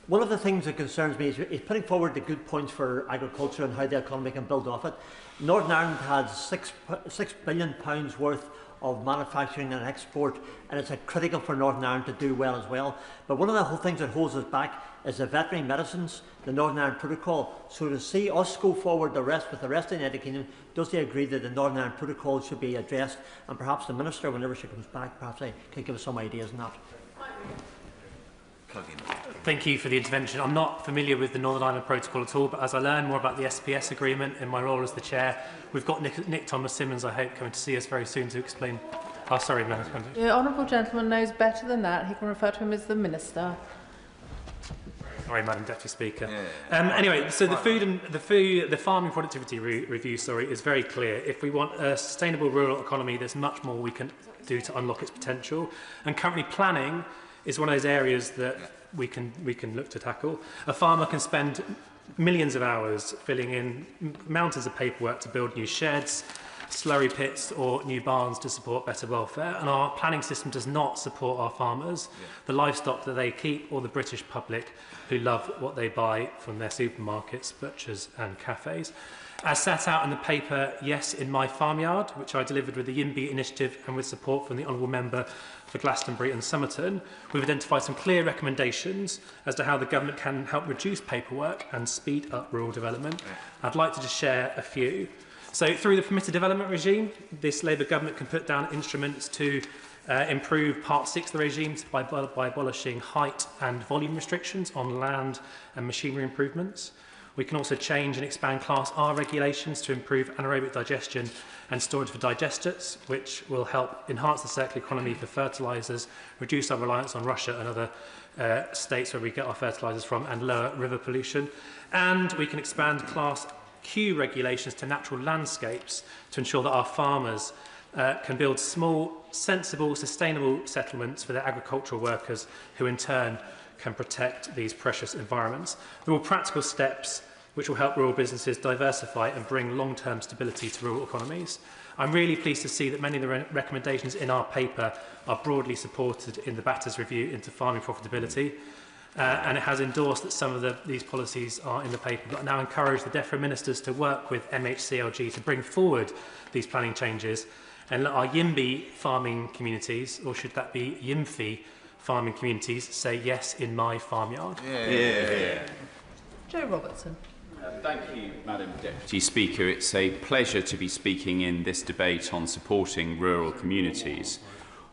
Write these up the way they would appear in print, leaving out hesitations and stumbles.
One of the things that concerns me is putting forward the good points for agriculture and how the economy can build off it. Northern Ireland has £6 billion worth of manufacturing and export, and it's critical for Northern Ireland to do well as well. But one of the things that holds us back is the veterinary medicines, the Northern Ireland Protocol. So to see us go forward with the rest of the United Kingdom, does he agree that the Northern Ireland Protocol should be addressed? And perhaps the Minister, whenever she comes back, perhaps they could give us some ideas on that. Thank you for the intervention. I'm not familiar with the Northern Ireland Protocol at all, but as I learn more about the SPS agreement in my role as the Chair, we've got Nick Thomas-Symonds, I hope, coming to see us very soon to explain. Oh, sorry, Minister. The honourable gentleman knows better than that. He can refer to him as the Minister. Sorry, Madam Deputy Speaker. Anyway, so the farming productivity review, is very clear. If we want a sustainable rural economy, there's much more we can do to unlock its potential. And currently, planning is one of those areas that we can look to tackle. A farmer can spend millions of hours filling in mountains of paperwork to build new sheds, slurry pits or new barns to support better welfare, and our planning system does not support our farmers, the livestock that they keep, or the British public who love what they buy from their supermarkets, butchers and cafes. As set out in the paper Yes in My Farmyard, which I delivered with the YIMBY initiative and with support from the Honourable Member for Glastonbury and Somerton, we've identified some clear recommendations as to how the government can help reduce paperwork and speed up rural development. I'd like to just share a few. So through the permitted development regime, this Labour government can put down instruments to improve Part 6 of the regime by abolishing height and volume restrictions on land and machinery improvements. We can also change and expand Class R regulations to improve anaerobic digestion and storage for digesters, which will help enhance the circular economy for fertilisers, reduce our reliance on Russia and other states where we get our fertilisers from, and lower river pollution. And we can expand Class Q regulations to natural landscapes to ensure that our farmers can build small, sensible, sustainable settlements for their agricultural workers, who in turn can protect these precious environments. There are practical steps which will help rural businesses diversify and bring long-term stability to rural economies. I'm really pleased to see that many of the recommendations in our paper are broadly supported in the Batters Review into farming profitability, and it has endorsed that some of these policies are in the paper, but I now encourage the DEFRA ministers to work with MHCLG to bring forward these planning changes and let our YIMBY farming communities, or should that be YIMFI farming communities, say yes in my farmyard. Joe Robertson. Thank you, Madam Deputy Speaker. It's a pleasure to be speaking in this debate on supporting rural communities.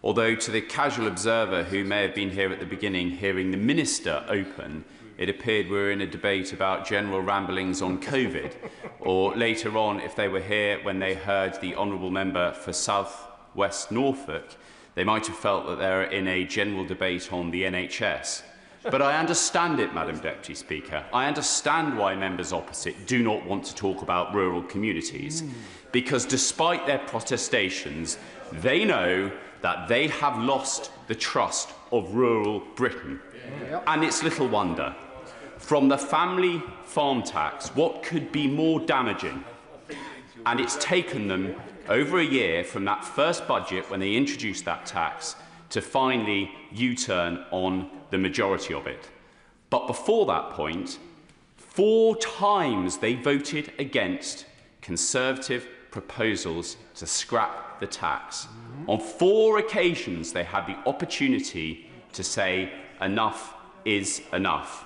Although to the casual observer who may have been here at the beginning hearing the Minister open, it appeared we were in a debate about general ramblings on COVID, or later on, if they were here when they heard the Honourable Member for South West Norfolk, they might have felt that they're in a general debate on the NHS. But I understand it, Madam Deputy Speaker. I understand why members opposite do not want to talk about rural communities, because despite their protestations, they know that they have lost the trust of rural Britain. And it's little wonder. From the family farm tax, what could be more damaging? And it's taken them over a year from that first budget when they introduced that tax to finally U-turn on the majority of it. But before that point, 4 times they voted against Conservative proposals to scrap the tax. On 4 occasions, they had the opportunity to say enough is enough.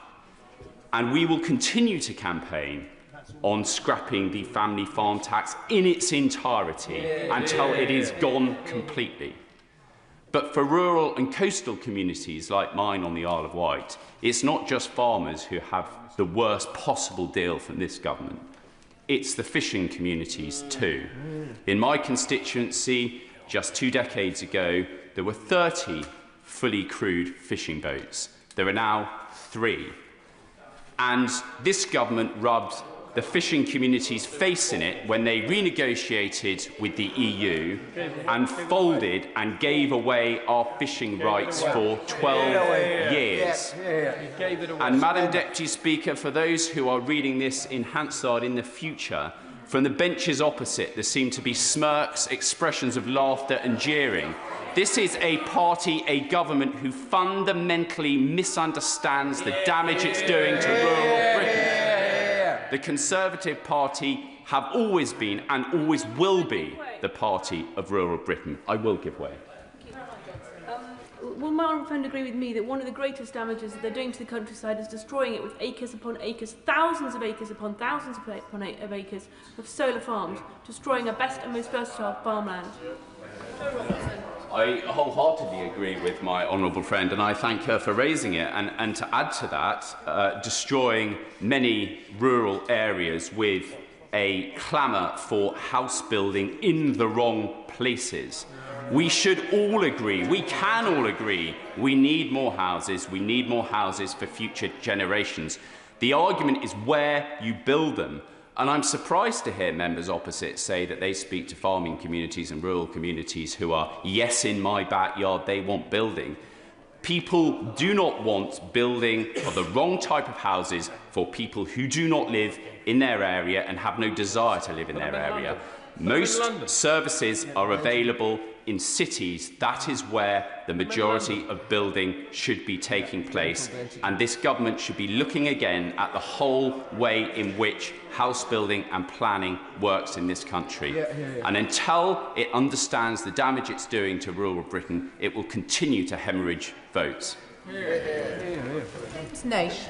And we will continue to campaign on scrapping the family farm tax in its entirety until it is gone completely. But for rural and coastal communities like mine on the Isle of Wight, it's not just farmers who have the worst possible deal from this government. It's the fishing communities too. In my constituency, just 2 decades ago, there were 30 fully crewed fishing boats. There are now 3. And this government rubbed the fishing community's face in it when they renegotiated with the EU and folded and gave away our fishing rights for 12 years. And Madam Deputy Speaker, for those who are reading this in Hansard in the future, From the benches opposite, there seem to be smirks, expressions of laughter and jeering. This is a party, a government, who fundamentally misunderstands the damage it's doing to rural Britain. The Conservative Party have always been and always will be the party of rural Britain. I will give way. Will my honourable friend agree with me that one of the greatest damages that they're doing to the countryside is destroying it with acres upon acres, thousands of acres upon thousands of acres of solar farms, destroying our best and most versatile farmland? I wholeheartedly agree with my honourable friend, and I thank her for raising it. And to add to that, destroying many rural areas with a clamour for house building in the wrong places. We should all agree, we can all agree, we need more houses for future generations. The argument is where you build them. And I'm surprised to hear members opposite say that they speak to farming communities and rural communities who are, yes, in my backyard, they want building. People do not want building of the wrong type of houses for people who do not live in their area and have no desire to live in their area. Most services are available in cities. That is where the majority of building should be taking place, and this government should be looking again at the whole way in which house building and planning works in this country. And until it understands the damage it's doing to rural Britain, it will continue to hemorrhage votes. It's Naish.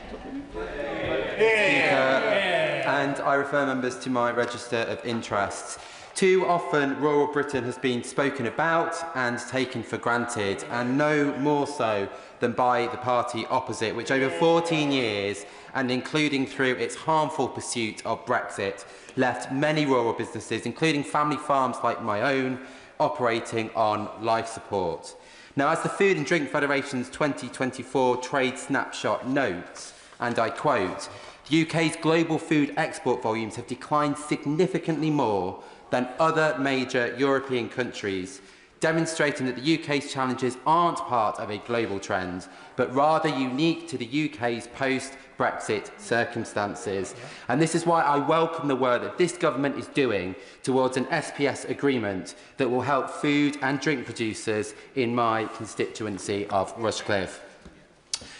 And I refer members to my register of interests. Too often, rural Britain has been spoken about and taken for granted, and no more so than by the party opposite, which over 14 years, and including through its harmful pursuit of Brexit, left many rural businesses, including family farms like my own, operating on life support. Now, as the Food and Drink Federation's 2024 Trade Snapshot notes, and I quote, the UK's global food export volumes have declined significantly more than other major European countries, demonstrating that the UK's challenges aren't part of a global trend, but rather unique to the UK's post-Brexit circumstances. And this is why I welcome the work that this government is doing towards an SPS agreement that will help food and drink producers in my constituency of Rushcliffe.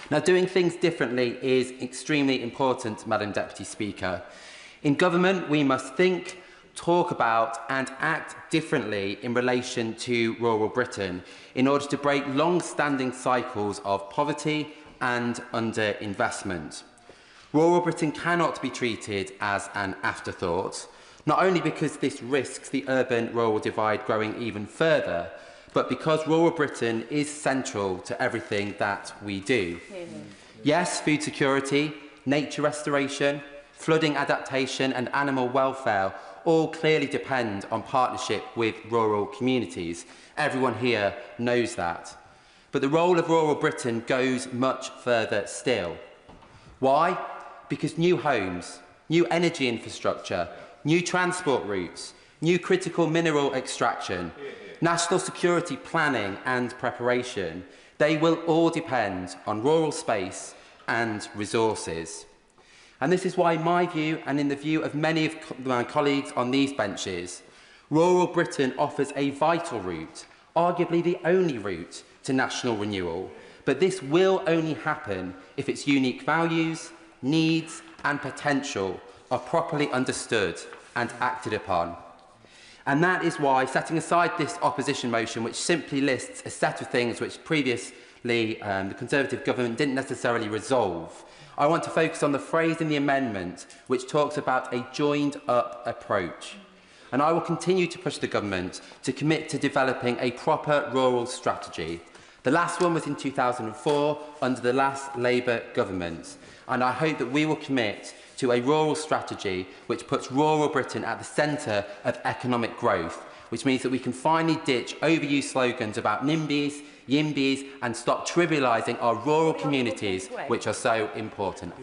Now, doing things differently is extremely important, Madam Deputy Speaker. In government, we must think, talk about and act differently in relation to rural Britain in order to break long-standing cycles of poverty and underinvestment. Rural Britain cannot be treated as an afterthought, not only because this risks the urban-rural divide growing even further, but because rural Britain is central to everything that we do. Yes, food security, nature restoration, flooding adaptation and animal welfare all clearly depend on partnership with rural communities. Everyone here knows that. But the role of rural Britain goes much further still. Why? Because new homes, new energy infrastructure, new transport routes, new critical mineral extraction, national security planning and preparation, they will all depend on rural space and resources. And this is why, in my view, and in the view of many of my colleagues on these benches, rural Britain offers a vital route, arguably the only route to national renewal. But this will only happen if its unique values, needs and potential are properly understood and acted upon. And that is why, setting aside this opposition motion, which simply lists a set of things which previously the Conservative government didn't necessarily resolve, I want to focus on the phrase in the amendment which talks about a joined-up approach. And I will continue to push the government to commit to developing a proper rural strategy. The last one was in 2004 under the last Labour government. And I hope that we will commit to a rural strategy which puts rural Britain at the centre of economic growth, which means that we can finally ditch overused slogans about NIMBYs, YIMBYs and stop trivialising our rural communities, which are so important.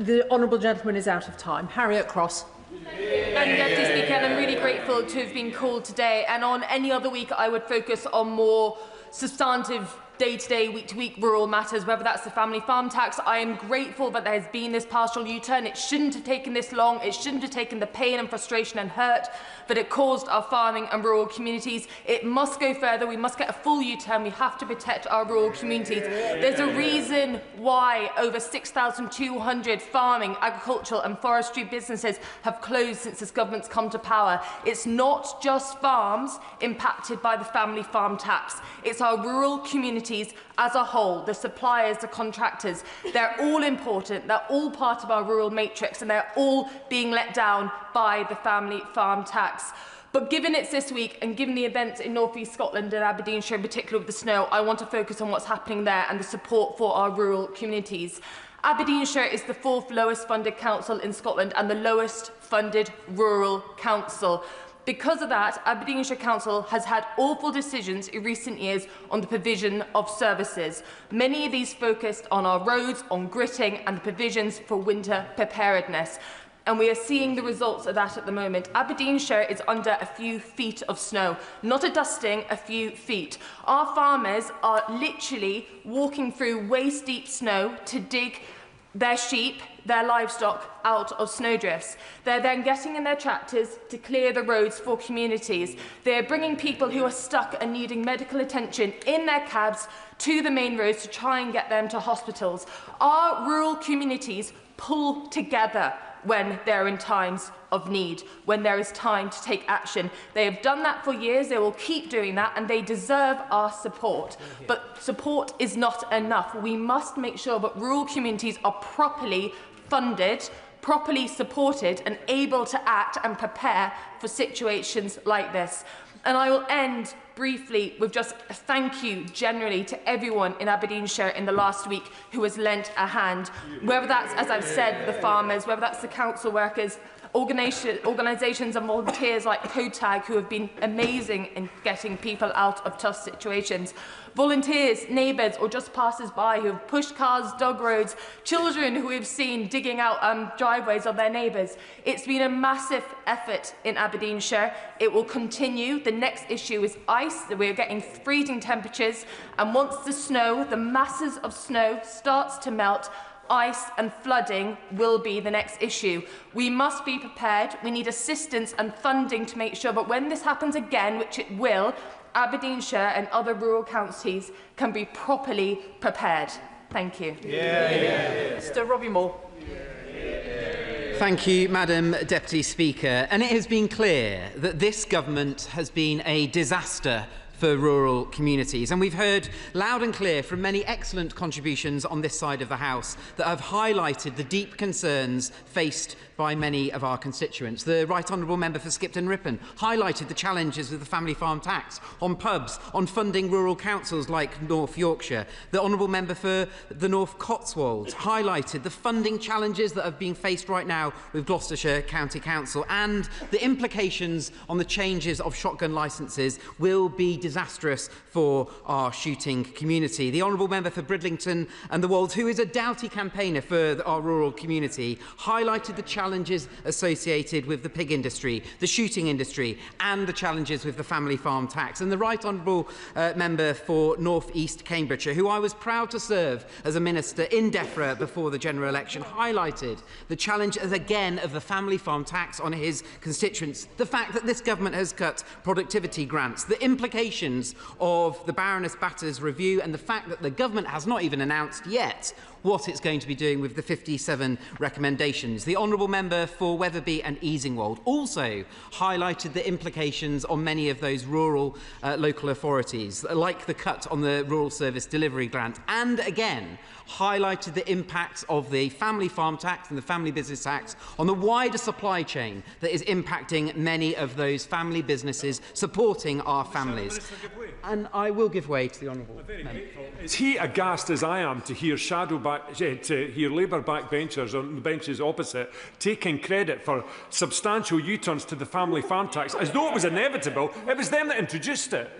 The honourable gentleman is out of time. Harriet Cross. Madam Deputy Speaker, and I'm really grateful to have been called today. And on any other week, I would focus on more substantive day-to-day, week-to-week rural matters, whether that's the family farm tax. I am grateful that there has been this partial U-turn. It shouldn't have taken this long. It shouldn't have taken the pain and frustration and hurt that it caused our farming and rural communities. It must go further. We must get a full U-turn. We have to protect our rural communities. There's a reason why over 6,200 farming, agricultural and forestry businesses have closed since this government's come to power. It's not just farms impacted by the family farm tax. It's our rural communities as a whole, the suppliers, the contractors. They're all important. They're all part of our rural matrix, and they're all being let down by the family farm tax. But given it's this week, and given the events in North East Scotland and Aberdeenshire, in particular with the snow, I want to focus on what's happening there and the support for our rural communities. Aberdeenshire is the 4th lowest funded council in Scotland and the lowest funded rural council. Because of that, Aberdeenshire Council has had awful decisions in recent years on the provision of services. Many of these focused on our roads, on gritting and the provisions for winter preparedness. And we are seeing the results of that at the moment. Aberdeenshire is under a few feet of snow, not a dusting, a few feet. Our farmers are literally walking through waist-deep snow to dig their sheep, their livestock out of snowdrifts. They're then getting in their tractors to clear the roads for communities. They're bringing people who are stuck and needing medical attention in their cabs to the main roads to try and get them to hospitals. Our rural communities pull together when they're in times of need, when there is time to take action. They have done that for years, they will keep doing that, and they deserve our support. But support is not enough. We must make sure that rural communities are properly funded, properly supported, and able to act and prepare for situations like this. And I will end briefly with just a thank you generally to everyone in Aberdeenshire in the last week who has lent a hand. Whether that's, as I've said, the farmers, whether that's the council workers, organisations and volunteers like COTAG who have been amazing in getting people out of tough situations. Volunteers, neighbours or just passers-by who have pushed cars, dug roads, children who we've seen digging out driveways of their neighbours. It's been a massive effort in Aberdeenshire. It will continue. The next issue is ice. We're getting freezing temperatures, and once the snow, the masses of snow starts to melt, ice and flooding will be the next issue. We must be prepared. We need assistance and funding to make sure that when this happens again, which it will, Aberdeenshire and other rural counties can be properly prepared. Thank you. Mr. Robbie Moore. Thank you, Madam Deputy Speaker. And it has been clear that this government has been a disaster for rural communities. And we've heard loud and clear from many excellent contributions on this side of the House that have highlighted the deep concerns faced by many of our constituents. The Right Honourable Member for Skipton Ripon highlighted the challenges of the family farm tax on pubs, on funding rural councils like North Yorkshire. The Honourable Member for the North Cotswolds highlighted the funding challenges that are being faced right now with Gloucestershire County Council, and the implications on the changes of shotgun licences will be disastrous for our shooting community. The Honourable Member for Bridlington and the Wolds, who is a doughty campaigner for our rural community, highlighted the challenges associated with the pig industry, the shooting industry, and the challenges with the family farm tax. And the Right Honourable Member for North East Cambridgeshire, who I was proud to serve as a minister in DEFRA before the general election, highlighted the challenge again of the family farm tax on his constituents, the fact that this government has cut productivity grants, the implications of the Baroness Batters review, and the fact that the government has not even announced yet what it's going to be doing with the 57 recommendations. The Honourable Member for Wetherby and Easingwold also highlighted the implications on many of those rural local authorities, like the cut on the Rural Service Delivery Grant, and again highlighted the impacts of the family farm tax and the family business tax on the wider supply chain that is impacting many of those family businesses supporting our families. And I will give way to the Honourable Member. Is he aghast as I am to hear Labour backbenchers on the benches opposite taking credit for substantial U-turns to the family farm tax as though it was inevitable? It was them that introduced it.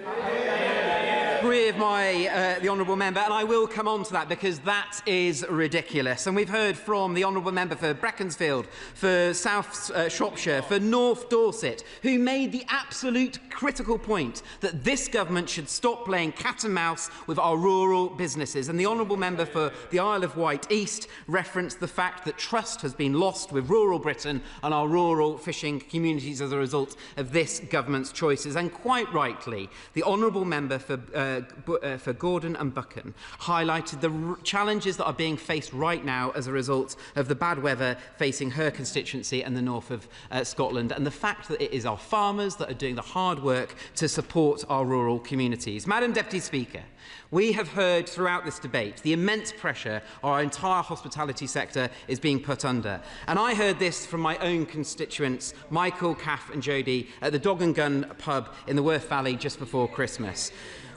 disagree with the honourable member, and I will come on to that because that is ridiculous. And we've heard from the honourable member for Beaconsfield, for South Shropshire, for North Dorset, who made the absolute critical point that this government should stop playing cat and mouse with our rural businesses. And the honourable member for the Isle of Wight East referenced the fact that trust has been lost with rural Britain and our rural fishing communities as a result of this government's choices. And quite rightly, the honourable member for Gordon and Buchan highlighted the challenges that are being faced right now as a result of the bad weather facing her constituency and the north of Scotland, and the fact that it is our farmers that are doing the hard work to support our rural communities. Madam Deputy Speaker, we have heard throughout this debate the immense pressure our entire hospitality sector is being put under. And I heard this from my own constituents, Michael, Kath and Jodie, at the Dog and Gun pub in the Worth Valley just before Christmas.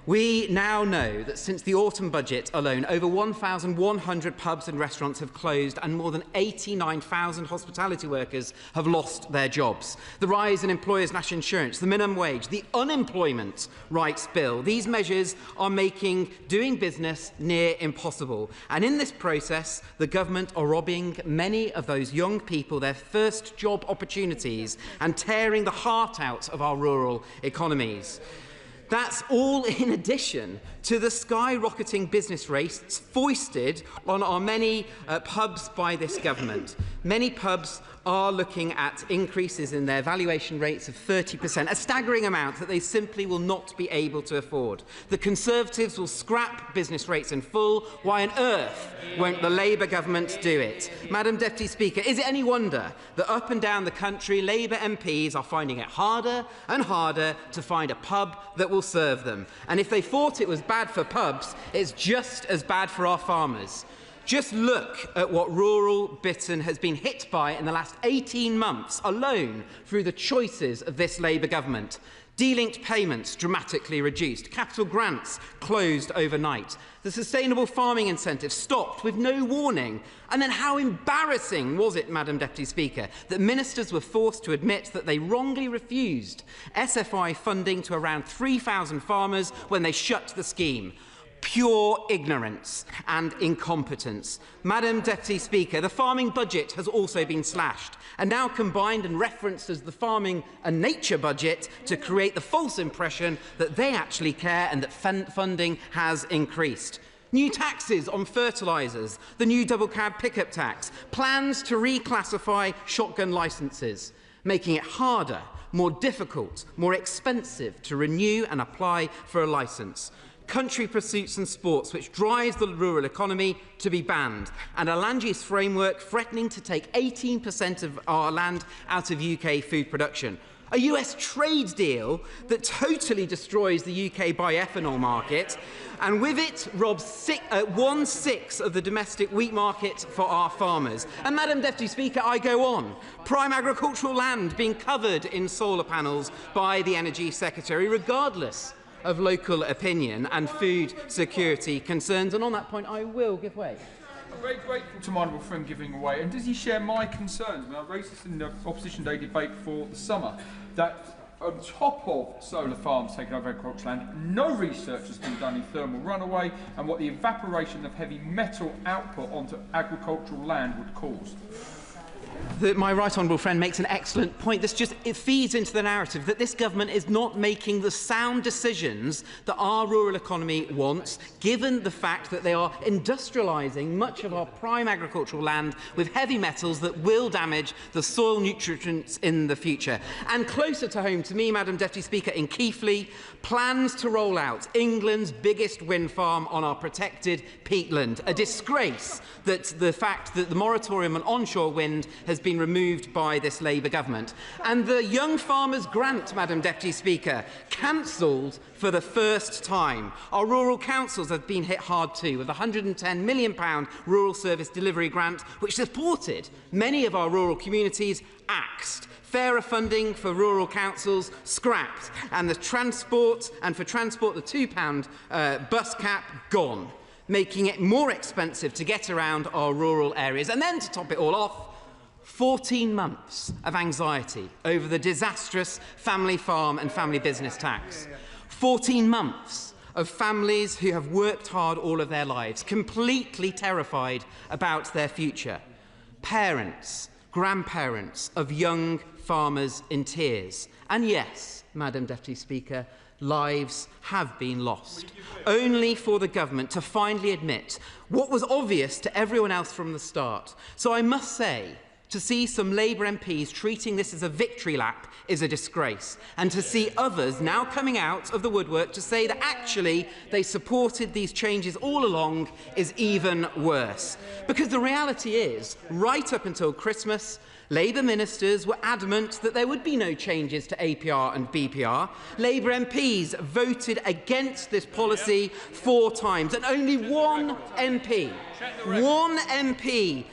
We now know that since the autumn budget alone, over 1,100 pubs and restaurants have closed and more than 89,000 hospitality workers have lost their jobs. The rise in employers' national insurance, the minimum wage, the unemployment rights bill, these measures are making doing business near impossible. And in this process, the government are robbing many of those young people their first job opportunities and tearing the heart out of our rural economies. That's all in addition to the skyrocketing business rates foisted on our many pubs by this government. Many pubs are looking at increases in their valuation rates of 30%, a staggering amount that they simply will not be able to afford. The Conservatives will scrap business rates in full. Why on earth won't the Labour government do it? Madam Deputy Speaker, is it any wonder that up and down the country, Labour MPs are finding it harder and harder to find a pub that will serve them? And if they thought it was bad for pubs, it's just as bad for our farmers. Just look at what rural Britain has been hit by in the last 18 months alone through the choices of this Labour government. De-linked payments dramatically reduced, capital grants closed overnight, the sustainable farming incentive stopped with no warning. And then how embarrassing was it, Madam Deputy Speaker, that ministers were forced to admit that they wrongly refused SFI funding to around 3,000 farmers when they shut the scheme. Pure ignorance and incompetence. Madam Deputy Speaker, the farming budget has also been slashed and now combined and referenced as the farming and nature budget to create the false impression that they actually care and that funding has increased. New taxes on fertilisers, the new double cab pickup tax, plans to reclassify shotgun licences, making it harder, more difficult, more expensive to renew and apply for a licence. Country pursuits and sports, which drives the rural economy, to be banned, and a land use framework threatening to take 18% of our land out of UK food production. A US trade deal that totally destroys the UK bioethanol market, and with it robs 1/6 of the domestic wheat market for our farmers. And Madam Deputy Speaker, I go on. Prime agricultural land being covered in solar panels by the Energy Secretary, regardless of local opinion and food security concerns. And on that point, I will give way. I'm very grateful to my honourable friend giving way. And does he share my concerns? And I raised this in the Opposition Day debate for the summer, that on top of solar farms taking over agricultural land, no research has been done in thermal runaway and what the evaporation of heavy metal output onto agricultural land would cause. My right honourable friend makes an excellent point. It feeds into the narrative that this government is not making the sound decisions that our rural economy wants, given the fact that they are industrialising much of our prime agricultural land with heavy metals that will damage the soil nutrients in the future. And closer to home to me, Madam Deputy Speaker, in Keighley, plans to roll out England's biggest wind farm on our protected peatland. A disgrace that the fact that the moratorium on onshore wind has been removed by this Labour government. And the Young Farmers Grant, Madam Deputy Speaker, cancelled for the first time. Our rural councils have been hit hard too, with a £110 million rural service delivery grant, which supported many of our rural communities, axed. Fairer funding for rural councils scrapped, and the transport, the £2 bus cap gone, making it more expensive to get around our rural areas. And then to top it all off, 14 months of anxiety over the disastrous family farm and family business tax. 14 months of families who have worked hard all of their lives, completely terrified about their future. Parents, grandparents of young farmers in tears. And yes, Madam Deputy Speaker, lives have been lost, only for the government to finally admit what was obvious to everyone else from the start. So I must say, to see some Labour MPs treating this as a victory lap is a disgrace, and to see others now coming out of the woodwork to say that actually they supported these changes all along is even worse. Because the reality is, right up until Christmas, Labour ministers were adamant that there would be no changes to APR and BPR. Labour MPs voted against this policy 4 times, and only one MP,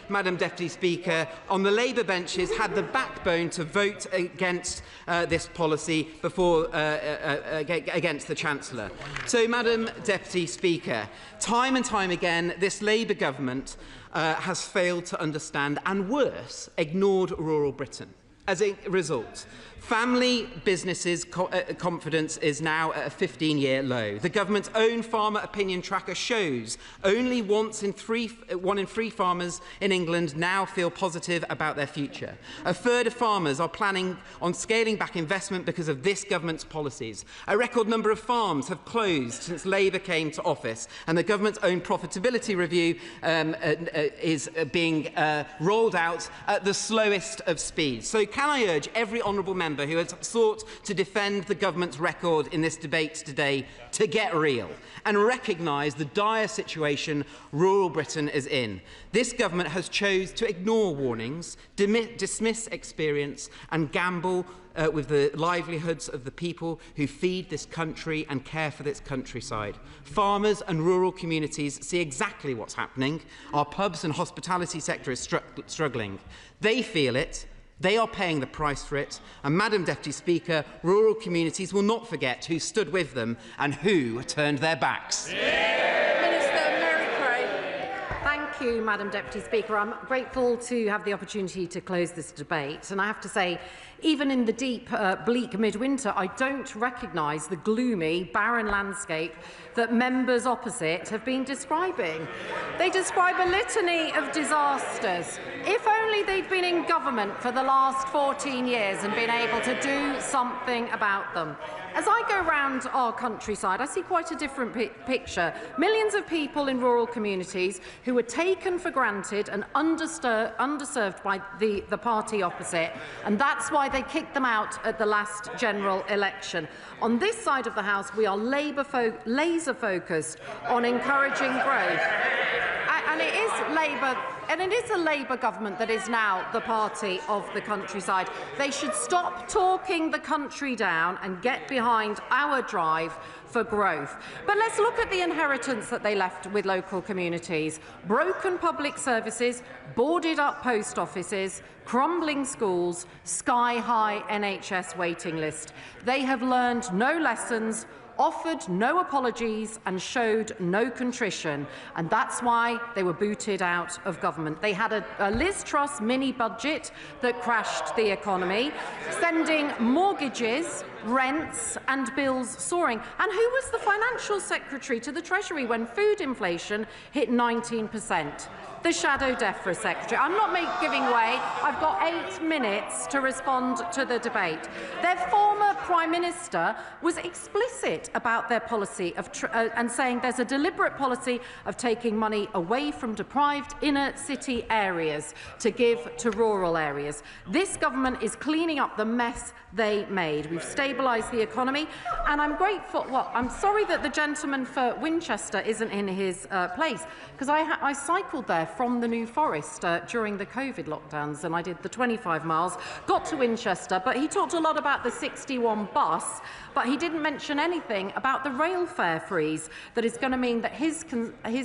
Madam Deputy Speaker, on the Labour benches had the backbone to vote against this policy before against the Chancellor. So, Madam Deputy Speaker, time and time again, this Labour government has failed to understand, and worse, ignored rural Britain. As a result, family businesses' confidence is now at a 15-year low. The government's own farmer opinion tracker shows only 1 in 3 farmers in England now feel positive about their future. A third of farmers are planning on scaling back investment because of this government's policies. A record number of farms have closed since Labour came to office, and the government's own profitability review is being rolled out at the slowest of speeds. So can I urge every honourable member who has sought to defend the government's record in this debate today to get real and recognise the dire situation rural Britain is in. This government has chosen to ignore warnings, dismiss experience and gamble with the livelihoods of the people who feed this country and care for this countryside. Farmers and rural communities see exactly what's happening. Our pubs and hospitality sector is struggling. They feel it. They are paying the price for it, and Madam Deputy Speaker, rural communities will not forget who stood with them and who turned their backs. Thank you, Madam Deputy Speaker. I'm grateful to have the opportunity to close this debate, and I have to say, even in the deep, bleak midwinter, I don't recognise the gloomy, barren landscape that members opposite have been describing. They describe a litany of disasters. If only they'd been in government for the last 14 years and been able to do something about them. As I go round our countryside, I see quite a different picture. Millions of people in rural communities who were taken for granted and underserved by the party opposite, and that's why they kicked them out at the last general election. On this side of the House, we are laser-focused on encouraging growth. And it is a Labour government that is now the party of the countryside. They should stop talking the country down and get behind our drive for growth. But let's look at the inheritance that they left with local communities. Broken public services, boarded up post offices, crumbling schools, sky-high NHS waiting list. They have learned no lessons, offered no apologies and showed no contrition, and that's why they were booted out of government. They had a Liz Truss mini-budget that crashed the economy, sending mortgages, rents and bills soaring. And who was the Financial Secretary to the Treasury when food inflation hit 19%? The Shadow DEFRA Secretary. I'm not giving way. I've got 8 minutes to respond to the debate. Their former Prime Minister was explicit about their policy of and saying there's a deliberate policy of taking money away from deprived inner city areas to give to rural areas. This government is cleaning up the mess they made. We've stabilised the economy, and I'm grateful. Well, I'm sorry that the gentleman for Winchester isn't in his place, because I cycled there from the New Forest during the COVID lockdowns, and I did the 25 miles, got to Winchester, but he talked a lot about the 61 bus, but he didn't mention anything about the rail fare freeze that is going to mean that his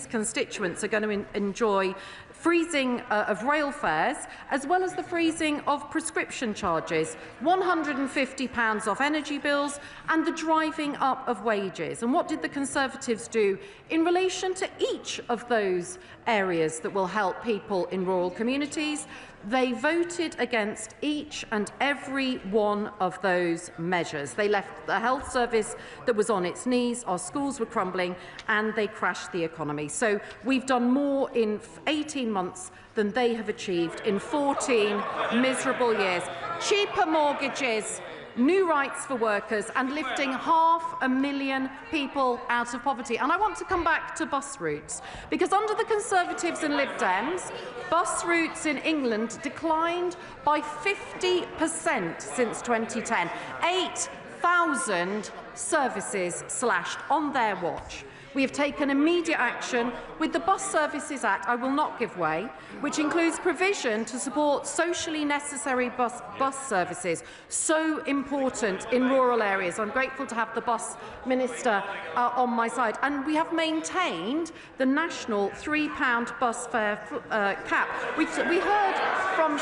constituents are going to enjoy freezing of rail fares, as well as the freezing of prescription charges, £150 off energy bills, and the driving up of wages. And what did the Conservatives do in relation to each of those areas that will help people in rural communities? They voted against each and every one of those measures. They left the health service that was on its knees, our schools were crumbling, and they crashed the economy. So we've done more in 18 months than they have achieved in 14 miserable years. Cheaper mortgages, new rights for workers, and lifting 500,000 people out of poverty. And I want to come back to bus routes, because under the Conservatives and Lib Dems, bus routes in England declined by 50% since 2010. 8,000 services slashed on their watch. We have taken immediate action with the Bus Services Act, I will not give way, which includes provision to support socially necessary bus services, so important in rural areas. I'm grateful to have the Bus Minister on my side. And we have maintained the national £3 bus fare cap. We heard from...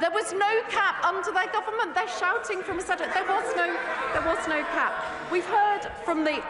There was no cap under their government. They're shouting from a Senate. There was no cap. We've heard from the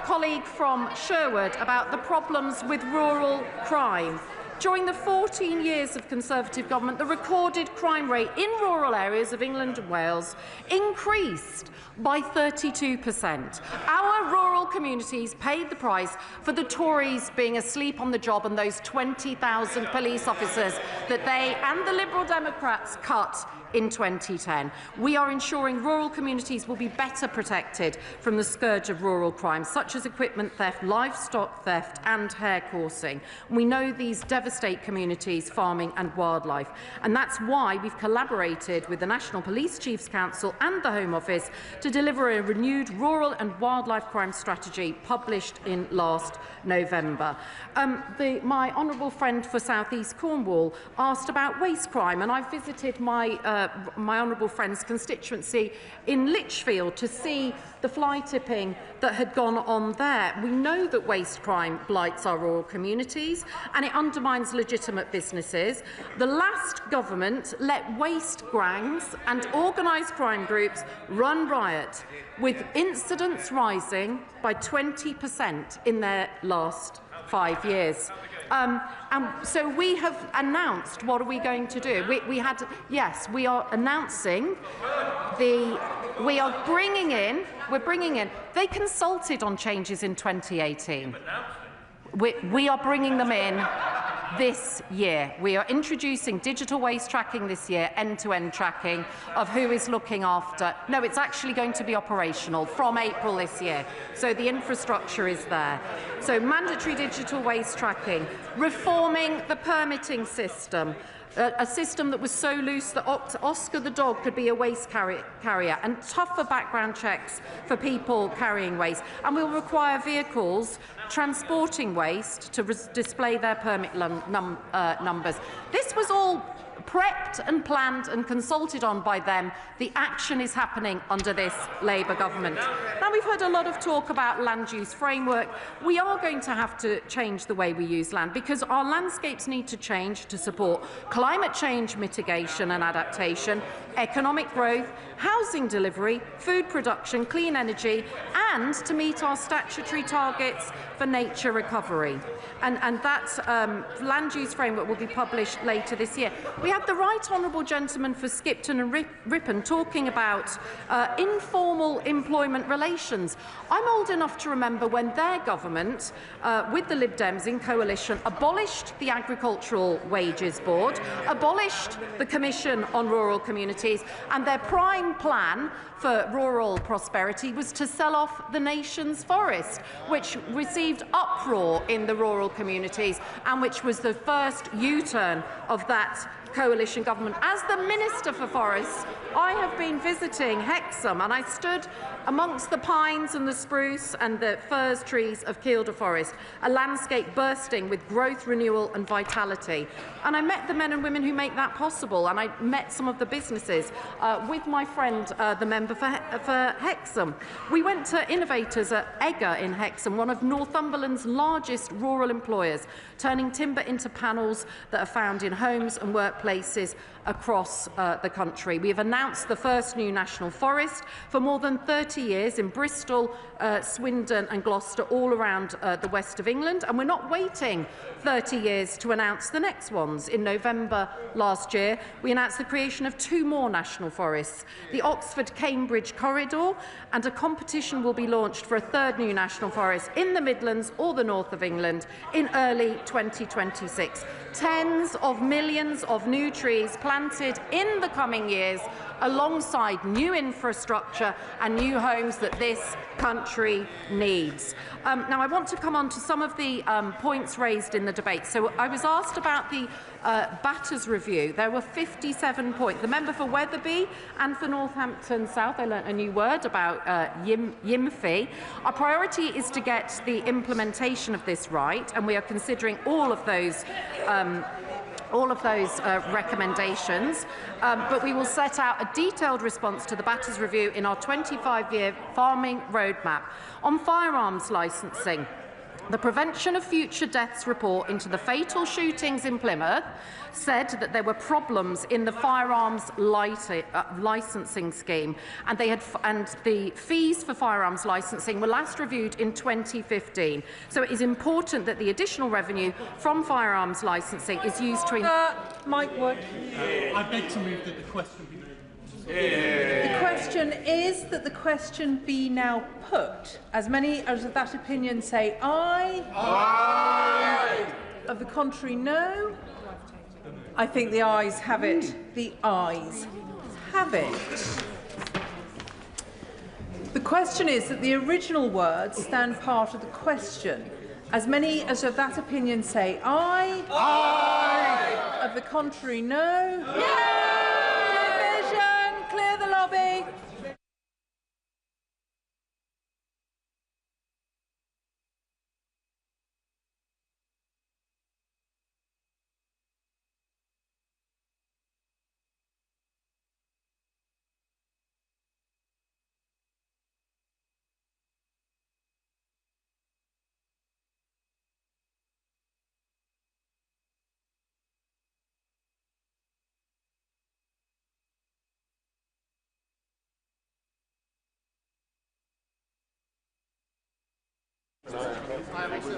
colleague from Sherwood about the problems with rural crime. During the 14 years of Conservative government, the recorded crime rate in rural areas of England and Wales increased by 32%. Our rural communities paid the price for the Tories being asleep on the job and those 20,000 police officers that they and the Liberal Democrats cut in 2010. We are ensuring rural communities will be better protected from the scourge of rural crime, such as equipment theft, livestock theft and hair coursing. We know these devastate communities, farming and wildlife, and that's why we've collaborated with the National Police Chiefs Council and the Home Office to deliver a renewed rural and wildlife crime strategy published in last November. My honourable friend for South East Cornwall asked about waste crime, and I visited my honourable friend's constituency in Lichfield to see the fly tipping that had gone on there. We know that waste crime blights our rural communities and it undermines legitimate businesses. The last government let waste gangs and organised crime groups run riot, with incidents rising by 20% in their last 5 years. And so we have announced what are we going to do. We are announcing we're bringing in, they consulted on changes in 2018. We are bringing them in this year. We are introducing digital waste tracking this year, end-to-end tracking of who is looking after. No, it's actually going to be operational from April this year. So the infrastructure is there. So mandatory digital waste tracking, reforming the permitting system, a system that was so loose that Oscar the dog could be a waste carrier, and tougher background checks for people carrying waste. And we'll require vehicles transporting waste to display their permit numbers. This was all prepped and planned and consulted on by them. The action is happening under this Labour government. Now, we've heard a lot of talk about land use framework. We are going to have to change the way we use land, because our landscapes need to change to support climate change mitigation and adaptation, economic growth, housing delivery, food production, clean energy, and to meet our statutory targets for nature recovery. And that land use framework will be published later this year. We had the Right Honourable Gentleman for Skipton and Ripon talking about informal employment relations. I'm old enough to remember when their government, with the Lib Dems in coalition, abolished the Agricultural Wages Board, abolished the Commission on Rural Communities, and their prime plan for rural prosperity was to sell off the nation's forest, which received uproar in the rural communities and which was the first U-turn of that coalition government. As the Minister for Forests, I have been visiting Hexham, and I stood amongst the pines and the spruce and the furze trees of Kielder Forest, a landscape bursting with growth, renewal and vitality. And I met the men and women who make that possible, and I met some of the businesses with my friend, the member for Hexham. We went to innovators at Egger in Hexham, one of Northumberland's largest rural employers, turning timber into panels that are found in homes and workplaces across the country. We have announced the first new national forest for more than 30 years in Bristol, Swindon and Gloucester, all around the west of England, and we're not waiting 30 years to announce the next ones. In November last year, we announced the creation of 2 more national forests, the Oxford-Cambridge corridor, and a competition will be launched for a 3rd new national forest in the Midlands or the north of England in early 2026. Tens of millions of new trees planted in the coming years alongside new infrastructure and new homes that this country needs. Now, I want to come on to some of the points raised in the debate. So I was asked about the Batters review. There were 57 points. The member for Wetherby and for Northampton South, I learnt a new word about YIMFI. Our priority is to get the implementation of this right, and we are considering all of those recommendations, but we will set out a detailed response to the Batters review in our 25-year farming roadmap. On firearms licensing, the Prevention of Future Deaths report into the fatal shootings in Plymouth said that there were problems in the firearms licensing scheme, and the fees for firearms licensing were last reviewed in 2015. So it is important that the additional revenue from firearms licensing is used to... Mike Wood. I beg to move that the question be made. The question is that the question be now put. As many as of that opinion say aye. Aye. Of the contrary, no. I think the ayes have it. The ayes have it. The question is that the original words stand part of the question. As many as of that opinion say aye. Aye. Of the contrary, no. Division, clear the lobby.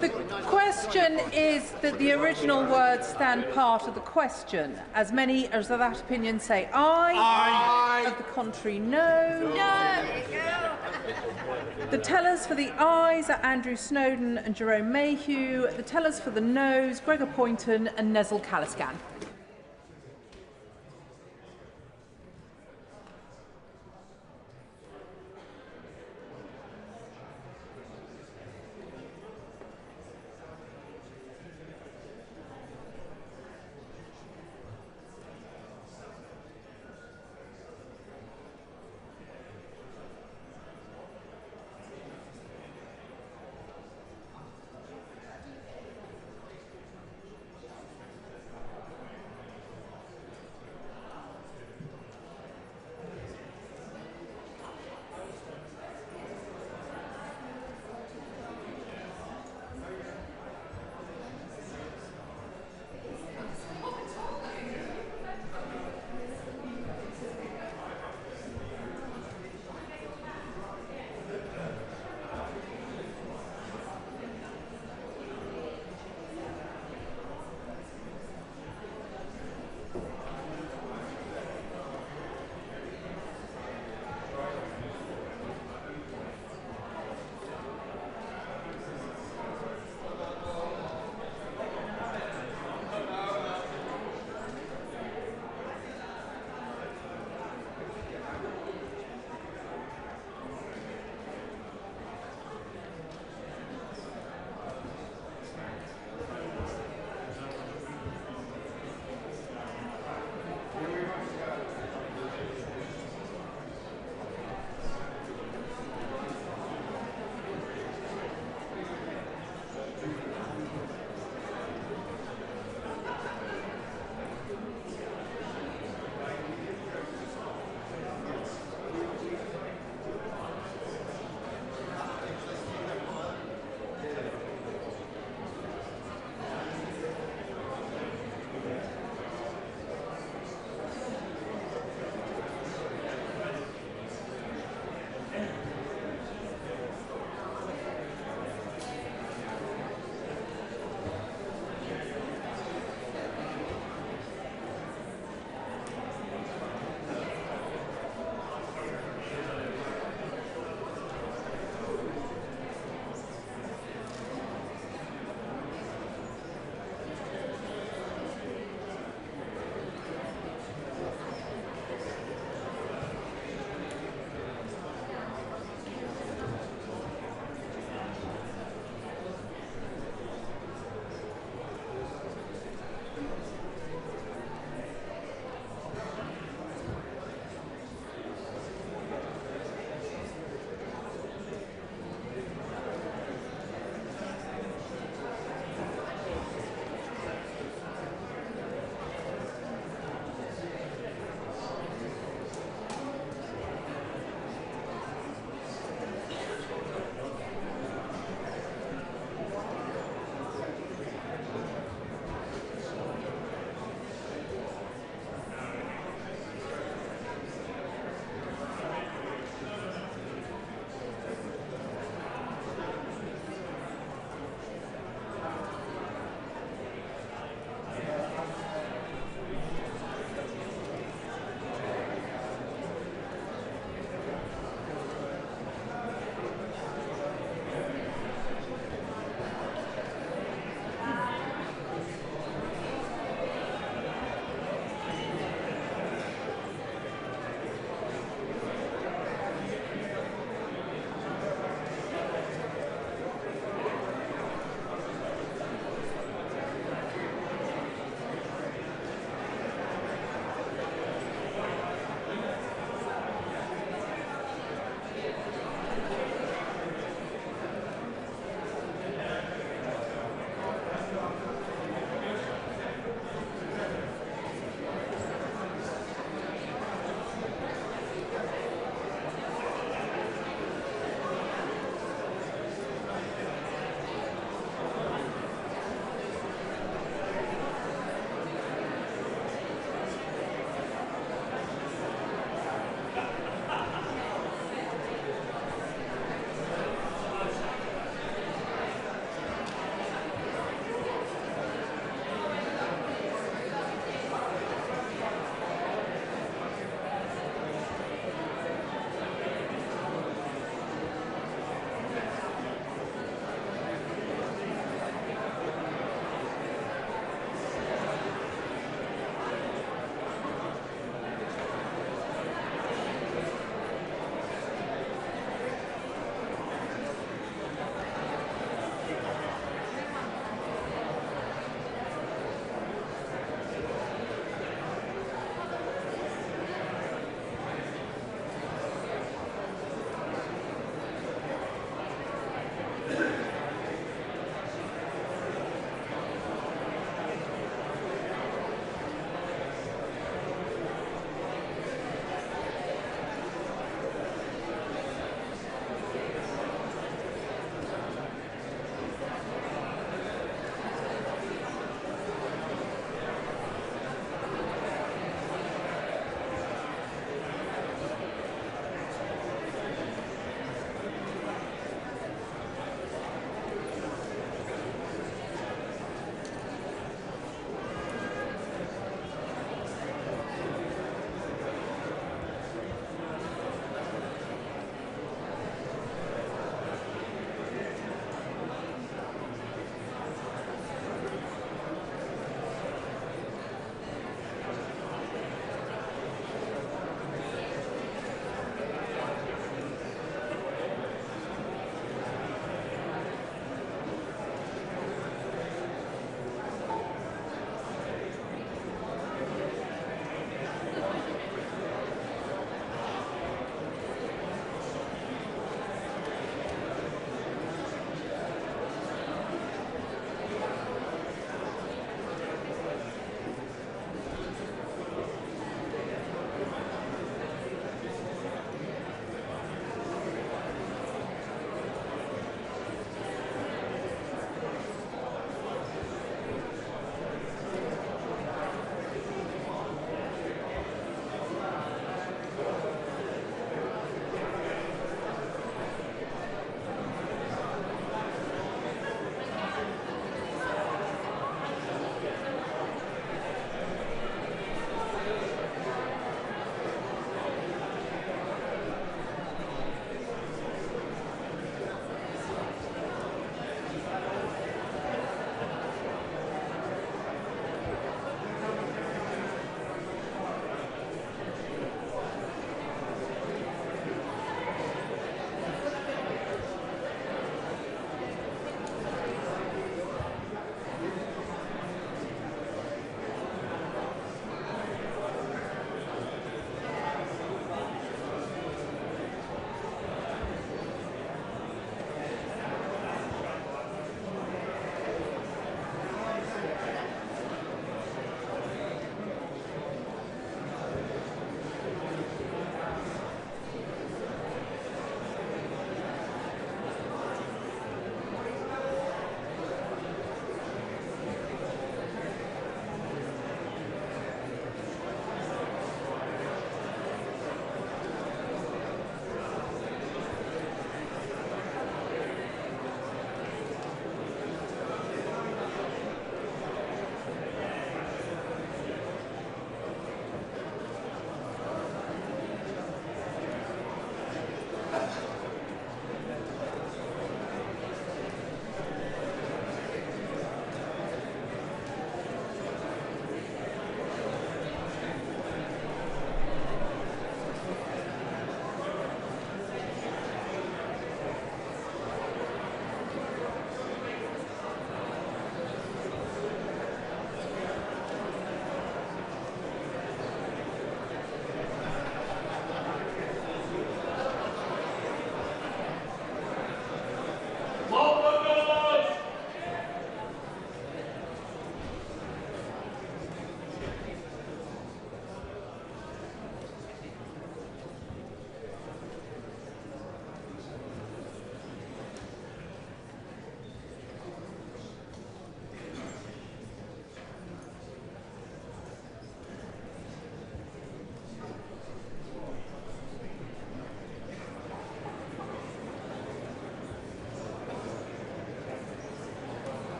The question is that the original words stand part of the question. As many as of that opinion say aye. Aye. Of the contrary, no. No. The tellers for the ayes are Andrew Snowden and Jerome Mayhew. The tellers for the noes, Gregor Poynton and Nezel Caliscan.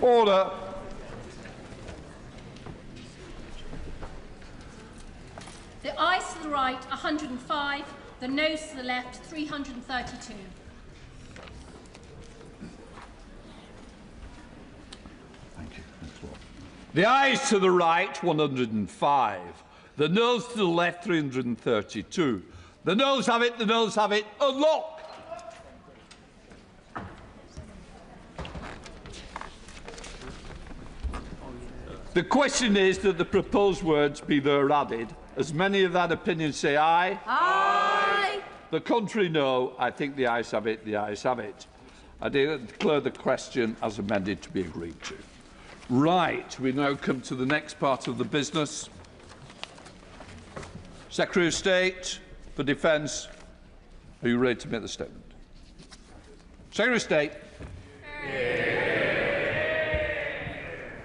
Order. The ayes to the right, 105. The noes to the left, 332. Thank you. The ayes to the right, 105. The noes to the left, 332. The noes have it, the noes have it. Unlock. The question is that the proposed words be there added. As many of that opinion say aye. Aye. The contrary no. I think the ayes have it, the ayes have it. I declare the question as amended to be agreed to. Right, we now come to the next part of the business. Secretary of State for Defence, are you ready to make the statement? Secretary of State.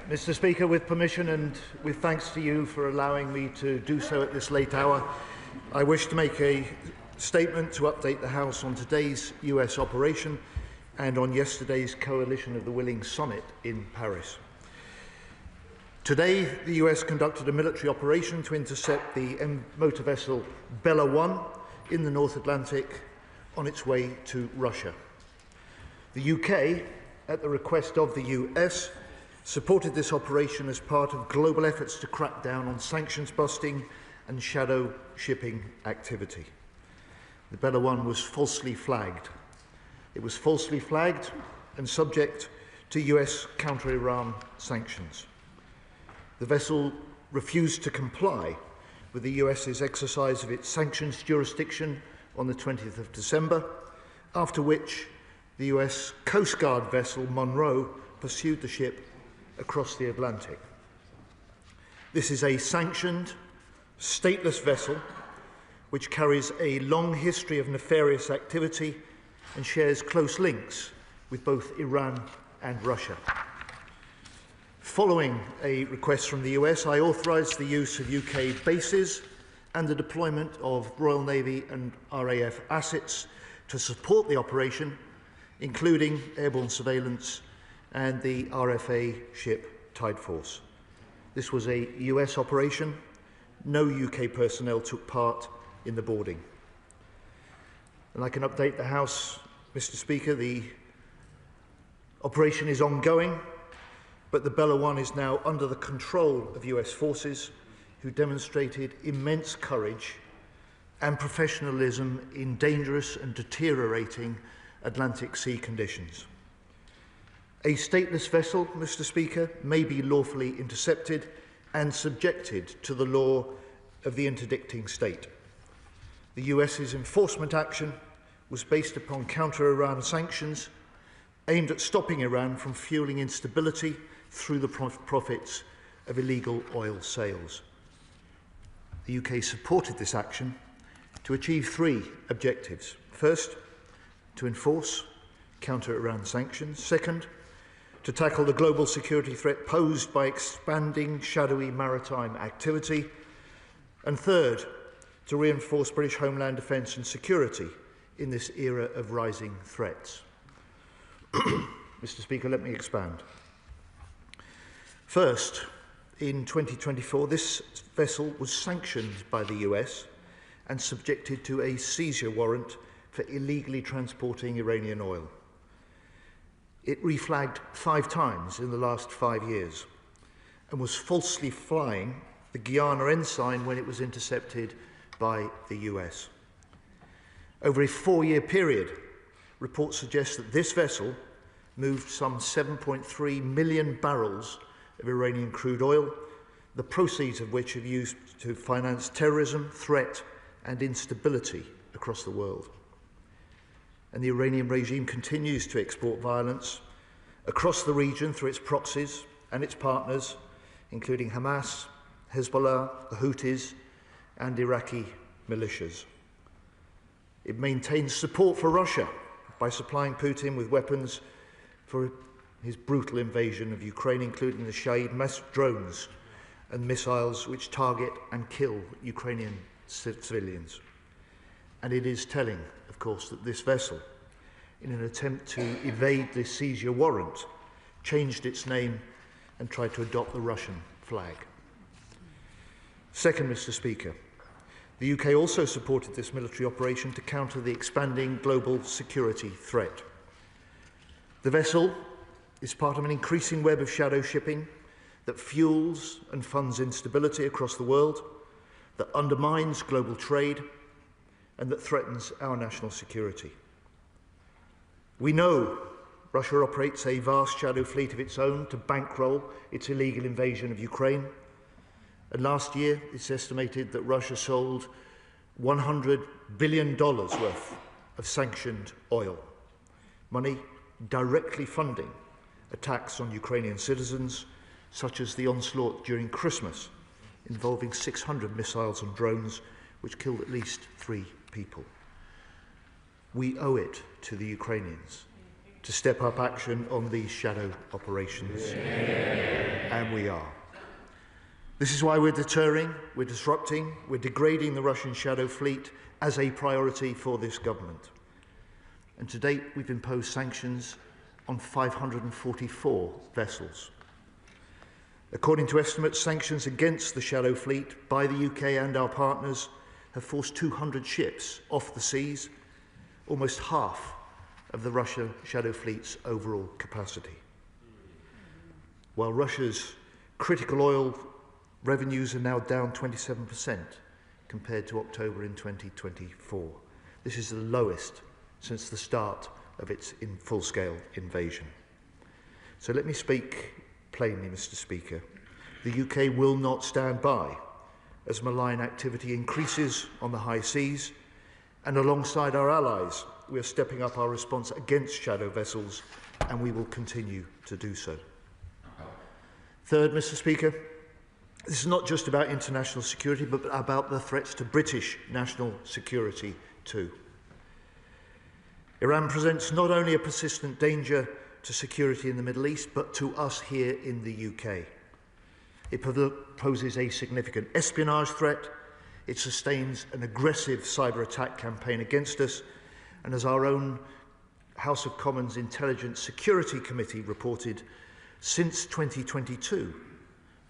Mr. Speaker, with permission and with thanks to you for allowing me to do so at this late hour, I wish to make a statement to update the House on today's US operation and on yesterday's Coalition of the Willing summit in Paris. Today, the US conducted a military operation to intercept the motor vessel Bella 1 in the North Atlantic on its way to Russia. The UK, at the request of the US, supported this operation as part of global efforts to crack down on sanctions busting and shadow shipping activity. The Bella 1 was falsely flagged. It was falsely flagged and subject to US counter-Iran sanctions. The vessel refused to comply with the US's exercise of its sanctions jurisdiction on the 20th of December, after which the US Coast Guard vessel Monroe pursued the ship across the Atlantic. This is a sanctioned, stateless vessel which carries a long history of nefarious activity and shares close links with both Iran and Russia. Following a request from the US, I authorised the use of UK bases and the deployment of Royal Navy and RAF assets to support the operation, including airborne surveillance and the RFA ship Tide Force. This was a US operation. No UK personnel took part in the boarding. And I can update the House, Mr. Speaker, the operation is ongoing, but the Bella 1 is now under the control of US forces who demonstrated immense courage and professionalism in dangerous and deteriorating Atlantic Sea conditions. A stateless vessel, Mr. Speaker, may be lawfully intercepted and subjected to the law of the interdicting state. The US's enforcement action was based upon counter-Iran sanctions aimed at stopping Iran from fueling instability through the profits of illegal oil sales. The UK supported this action to achieve three objectives. First, to enforce counter-Iran sanctions. Second, to tackle the global security threat posed by expanding shadowy maritime activity. And third, to reinforce British homeland defence and security in this era of rising threats. Mr. Speaker, let me expand. First, in 2024, this vessel was sanctioned by the US and subjected to a seizure warrant for illegally transporting Iranian oil. It reflagged 5 times in the last 5 years and was falsely flying the Guyana ensign when it was intercepted by the US. Over a 4-year period, reports suggest that this vessel moved some 7.3 million barrels of Iranian crude oil, the proceeds of which are used to finance terrorism, threat and instability across the world. And the Iranian regime continues to export violence across the region through its proxies and its partners, including Hamas, Hezbollah, the Houthis, and Iraqi militias. It maintains support for Russia by supplying Putin with weapons for his brutal invasion of Ukraine, including the Shahid mass drones and missiles which target and kill Ukrainian civilians. And it is telling, of course, that this vessel, in an attempt to evade the seizure warrant, changed its name and tried to adopt the Russian flag. Second, Mr. Speaker, the UK also supported this military operation to counter the expanding global security threat. The vessel is part of an increasing web of shadow shipping that fuels and funds instability across the world, that undermines global trade, and that threatens our national security. We know Russia operates a vast shadow fleet of its own to bankroll its illegal invasion of Ukraine. And last year, it's estimated that Russia sold $100 billion worth of sanctioned oil, money directly funding attacks on Ukrainian citizens, such as the onslaught during Christmas, involving 600 missiles and drones, which killed at least 3 people. We owe it to the Ukrainians to step up action on these shadow operations, and we are. This is why we're deterring, we're disrupting, we're degrading the Russian shadow fleet as a priority for this government. And to date, we've imposed sanctions on 544 vessels. According to estimates, sanctions against the shadow fleet by the UK and our partners have forced 200 ships off the seas, almost half of the Russian shadow fleet's overall capacity. While Russia's critical oil revenues are now down 27% compared to October in 2024. This is the lowest since the start of its full-scale invasion. So let me speak plainly, Mr. Speaker. The UK will not stand by as malign activity increases on the high seas, and alongside our allies, we are stepping up our response against shadow vessels, and we will continue to do so. Third, Mr. Speaker, this is not just about international security, but about the threats to British national security too. Iran presents not only a persistent danger to security in the Middle East, but to us here in the UK. It poses a significant espionage threat, it sustains an aggressive cyber attack campaign against us, and as our own House of Commons Intelligence Security Committee reported, since 2022,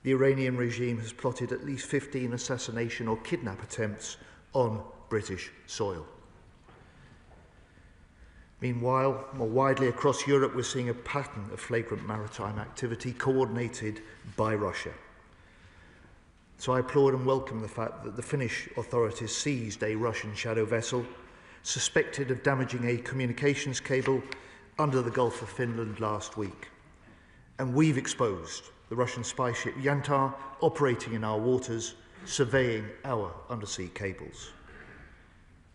the Iranian regime has plotted at least 15 assassination or kidnap attempts on British soil. Meanwhile, more widely across Europe, we're seeing a pattern of flagrant maritime activity coordinated by Russia. So I applaud and welcome the fact that the Finnish authorities seized a Russian shadow vessel suspected of damaging a communications cable under the Gulf of Finland last week. And we've exposed the Russian spy ship Yantar operating in our waters, surveying our undersea cables.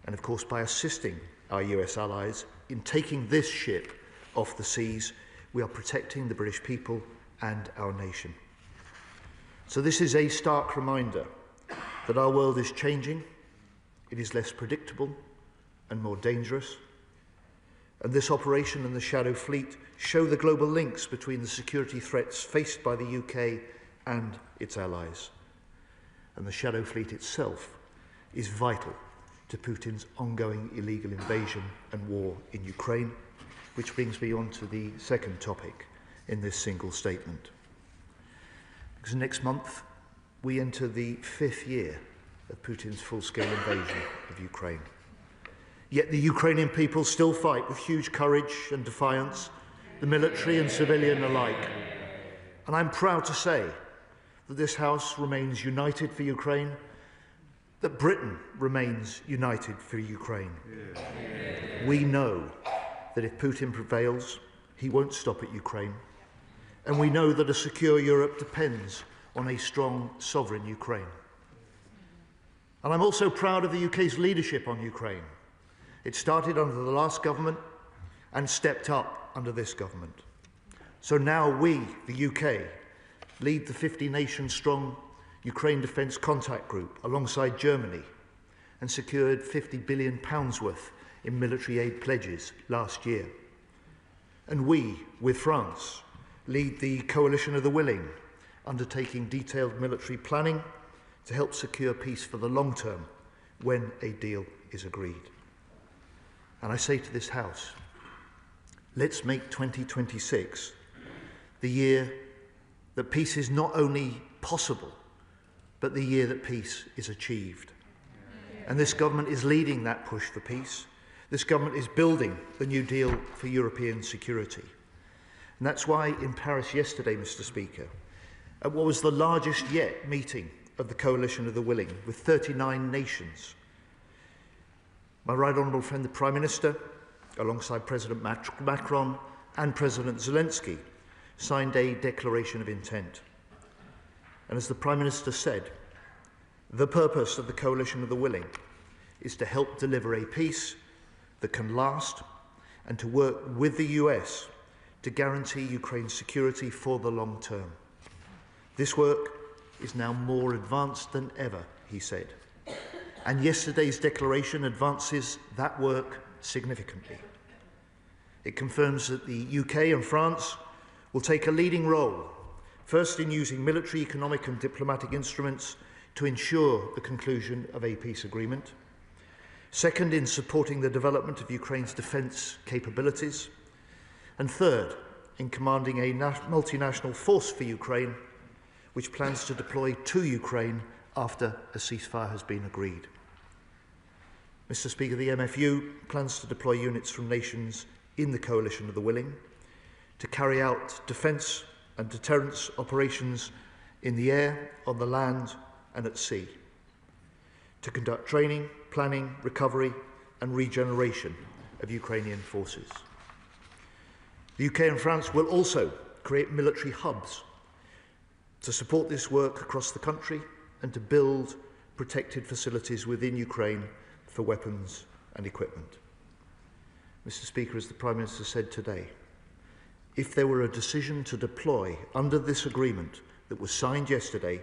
And of course, by assisting our US allies in taking this ship off the seas, we are protecting the British people and our nation. So this is a stark reminder that our world is changing, it is less predictable and more dangerous. And this operation and the Shadow Fleet show the global links between the security threats faced by the UK and its allies. And the Shadow Fleet itself is vital to Putin's ongoing illegal invasion and war in Ukraine, which brings me on to the second topic in this single statement. Because next month we enter the 5th year of Putin's full-scale invasion of Ukraine. Yet the Ukrainian people still fight with huge courage and defiance, the military and civilian alike. And I'm proud to say that this House remains united for Ukraine, that Britain remains united for Ukraine. Yeah. We know that if Putin prevails, he won't stop at Ukraine. And we know that a secure Europe depends on a strong, sovereign Ukraine. And I'm also proud of the UK's leadership on Ukraine. It started under the last government and stepped up under this government. So now we, the UK, lead the 50-nation-strong Ukraine Defence Contact Group alongside Germany and secured £50 billion worth in military aid pledges last year. And we, with France, lead the Coalition of the Willing, undertaking detailed military planning to help secure peace for the long term when a deal is agreed. And I say to this House, let's make 2026 the year that peace is not only possible, but the year that peace is achieved. And this government is leading that push for peace. This government is building the New Deal for European security. And that's why in Paris yesterday, Mr. Speaker, at what was the largest yet meeting of the Coalition of the Willing, with 39 nations, my right honourable friend, the Prime Minister, alongside President Macron and President Zelensky, signed a declaration of intent. And as the Prime Minister said, the purpose of the Coalition of the Willing is to help deliver a peace that can last and to work with the US to guarantee Ukraine's security for the long term. This work is now more advanced than ever, he said. And yesterday's declaration advances that work significantly. It confirms that the UK and France will take a leading role, first in using military, economic and diplomatic instruments to ensure the conclusion of a peace agreement, second in supporting the development of Ukraine's defence capabilities, and third in commanding a multinational force for Ukraine, which plans to deploy to Ukraine after a ceasefire has been agreed. Mr. Speaker, the MFU plans to deploy units from nations in the Coalition of the Willing to carry out defence and deterrence operations in the air, on the land and at sea, to conduct training, planning, recovery and regeneration of Ukrainian forces. The UK and France will also create military hubs to support this work across the country and to build protected facilities within Ukraine for weapons and equipment. Mr. Speaker, as the Prime Minister said today, if there were a decision to deploy under this agreement that was signed yesterday,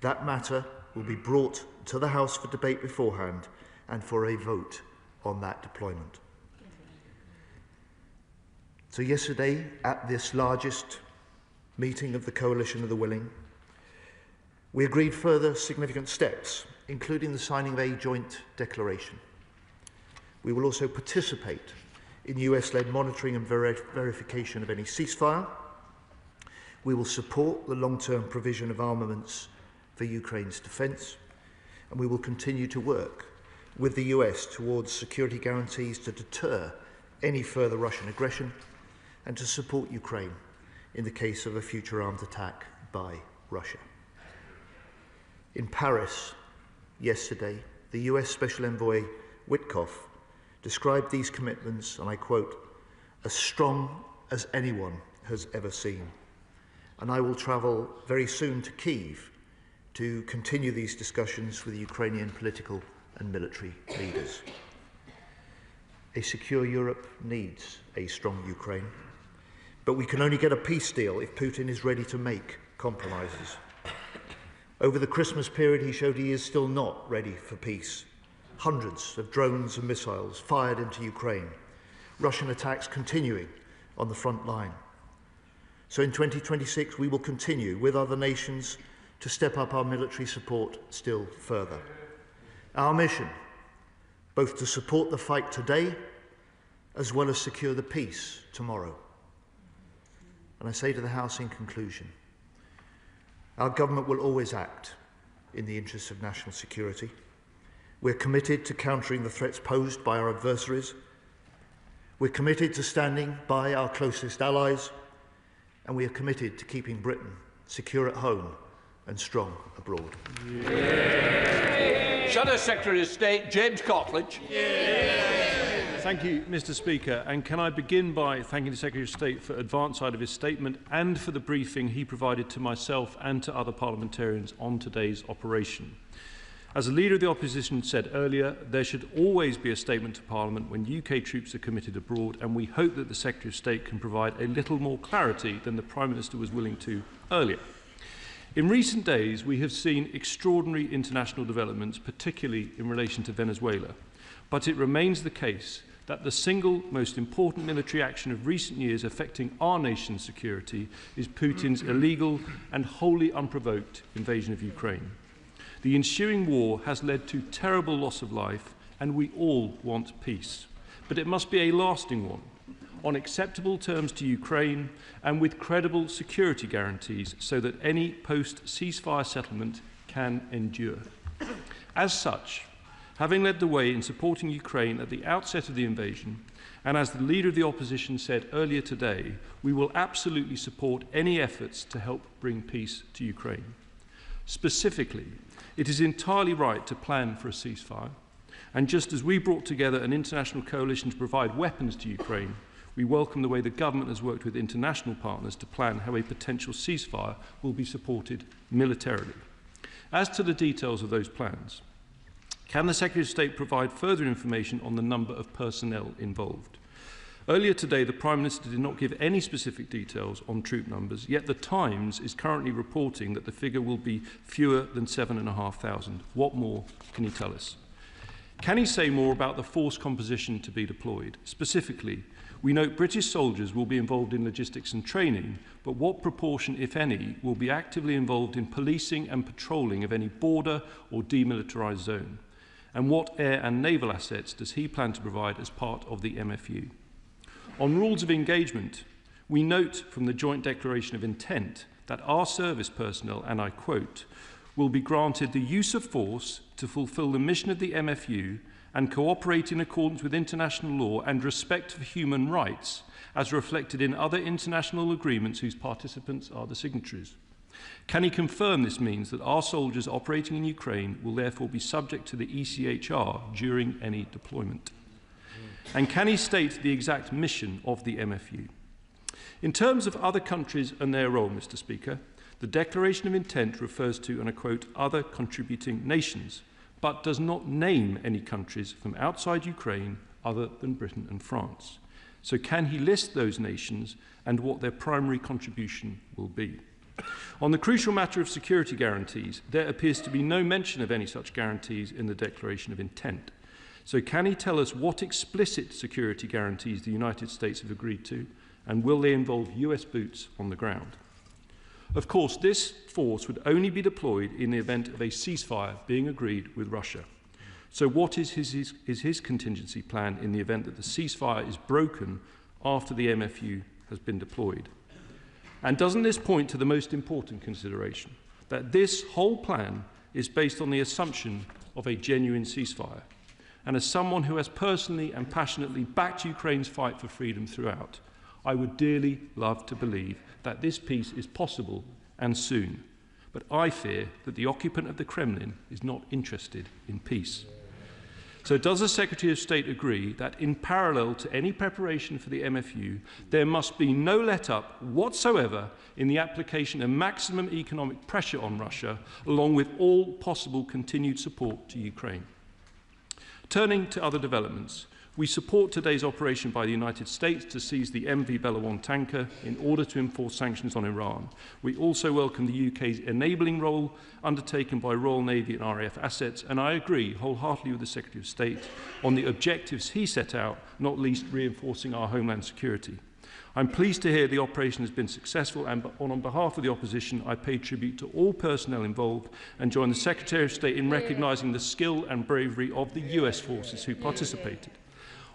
that matter will be brought to the House for debate beforehand and for a vote on that deployment. So yesterday, at this largest meeting of the Coalition of the Willing, we agreed further significant steps, including the signing of a joint declaration. We will also participate in US-led monitoring and verification of any ceasefire. We will support the long-term provision of armaments for Ukraine's defence, and we will continue to work with the US towards security guarantees to deter any further Russian aggression and to support Ukraine in the case of a future armed attack by Russia. In Paris yesterday, the US Special Envoy Witkoff described these commitments, and I quote, as strong as anyone has ever seen. And I will travel very soon to Kyiv to continue these discussions with the Ukrainian political and military leaders. A secure Europe needs a strong Ukraine, but we can only get a peace deal if Putin is ready to make compromises. Over the Christmas period, he showed he is still not ready for peace. Hundreds of drones and missiles fired into Ukraine, Russian attacks continuing on the front line. So in 2026, we will continue with other nations to step up our military support still further. Our mission, both to support the fight today, as well as secure the peace tomorrow. And I say to the House in conclusion, our government will always act in the interests of national security. We're committed to countering the threats posed by our adversaries. We're committed to standing by our closest allies, and we are committed to keeping Britain secure at home and strong abroad. Yeah. Shadow Secretary of State James Cockledge. Yeah. Thank you, Mr. Speaker. And can I begin by thanking the Secretary of State for advance side of his statement and for the briefing he provided to myself and to other parliamentarians on today's operation. As the Leader of the Opposition said earlier, there should always be a statement to Parliament when UK troops are committed abroad, and we hope that the Secretary of State can provide a little more clarity than the Prime Minister was willing to earlier. In recent days, we have seen extraordinary international developments, particularly in relation to Venezuela. But it remains the case that the single most important military action of recent years affecting our nation's security is Putin's illegal and wholly unprovoked invasion of Ukraine. The ensuing war has led to terrible loss of life, and we all want peace. But it must be a lasting one. on acceptable terms to Ukraine and with credible security guarantees so that any post-ceasefire settlement can endure. As such, having led the way in supporting Ukraine at the outset of the invasion, and as the Leader of the Opposition said earlier today, we will absolutely support any efforts to help bring peace to Ukraine. Specifically, it is entirely right to plan for a ceasefire, and just as we brought together an international coalition to provide weapons to Ukraine, we welcome the way the government has worked with international partners to plan how a potential ceasefire will be supported militarily. As to the details of those plans, can the Secretary of State provide further information on the number of personnel involved? Earlier today, the Prime Minister did not give any specific details on troop numbers, yet the Times is currently reporting that the figure will be fewer than 7,500. What more can he tell us? Can he say more about the force composition to be deployed? Specifically, we note British soldiers will be involved in logistics and training, but what proportion, if any, will be actively involved in policing and patrolling of any border or demilitarised zone? And what air and naval assets does he plan to provide as part of the MFU? On rules of engagement, we note from the Joint Declaration of Intent that our service personnel, and I quote, will be granted the use of force to fulfil the mission of the MFU and cooperate in accordance with international law and respect for human rights, as reflected in other international agreements whose participants are the signatories. Can he confirm this means that our soldiers operating in Ukraine will therefore be subject to the ECHR during any deployment? And can he state the exact mission of the MFU? In terms of other countries and their role, Mr. Speaker, the Declaration of Intent refers to, and I quote, other contributing nations, but does not name any countries from outside Ukraine other than Britain and France. So can he list those nations and what their primary contribution will be? On the crucial matter of security guarantees, there appears to be no mention of any such guarantees in the Declaration of Intent. So can he tell us what explicit security guarantees the United States have agreed to, and will they involve US boots on the ground? Of course, this force would only be deployed in the event of a ceasefire being agreed with Russia. So what is his contingency plan in the event that the ceasefire is broken after the MFU has been deployed? And doesn't this point to the most important consideration, that this whole plan is based on the assumption of a genuine ceasefire? And as someone who has personally and passionately backed Ukraine's fight for freedom throughout, I would dearly love to believe that this peace is possible and soon. But I fear that the occupant of the Kremlin is not interested in peace. So does the Secretary of State agree that in parallel to any preparation for the MFU, there must be no let-up whatsoever in the application of maximum economic pressure on Russia, along with all possible continued support to Ukraine? Turning to other developments, we support today's operation by the United States to seize the MV Belawan tanker in order to enforce sanctions on Iran. We also welcome the UK's enabling role undertaken by Royal Navy and RAF assets, and I agree wholeheartedly with the Secretary of State on the objectives he set out, not least reinforcing our homeland security. I'm pleased to hear the operation has been successful, and on behalf of the opposition, I pay tribute to all personnel involved and join the Secretary of State in recognising the skill and bravery of the US forces who participated.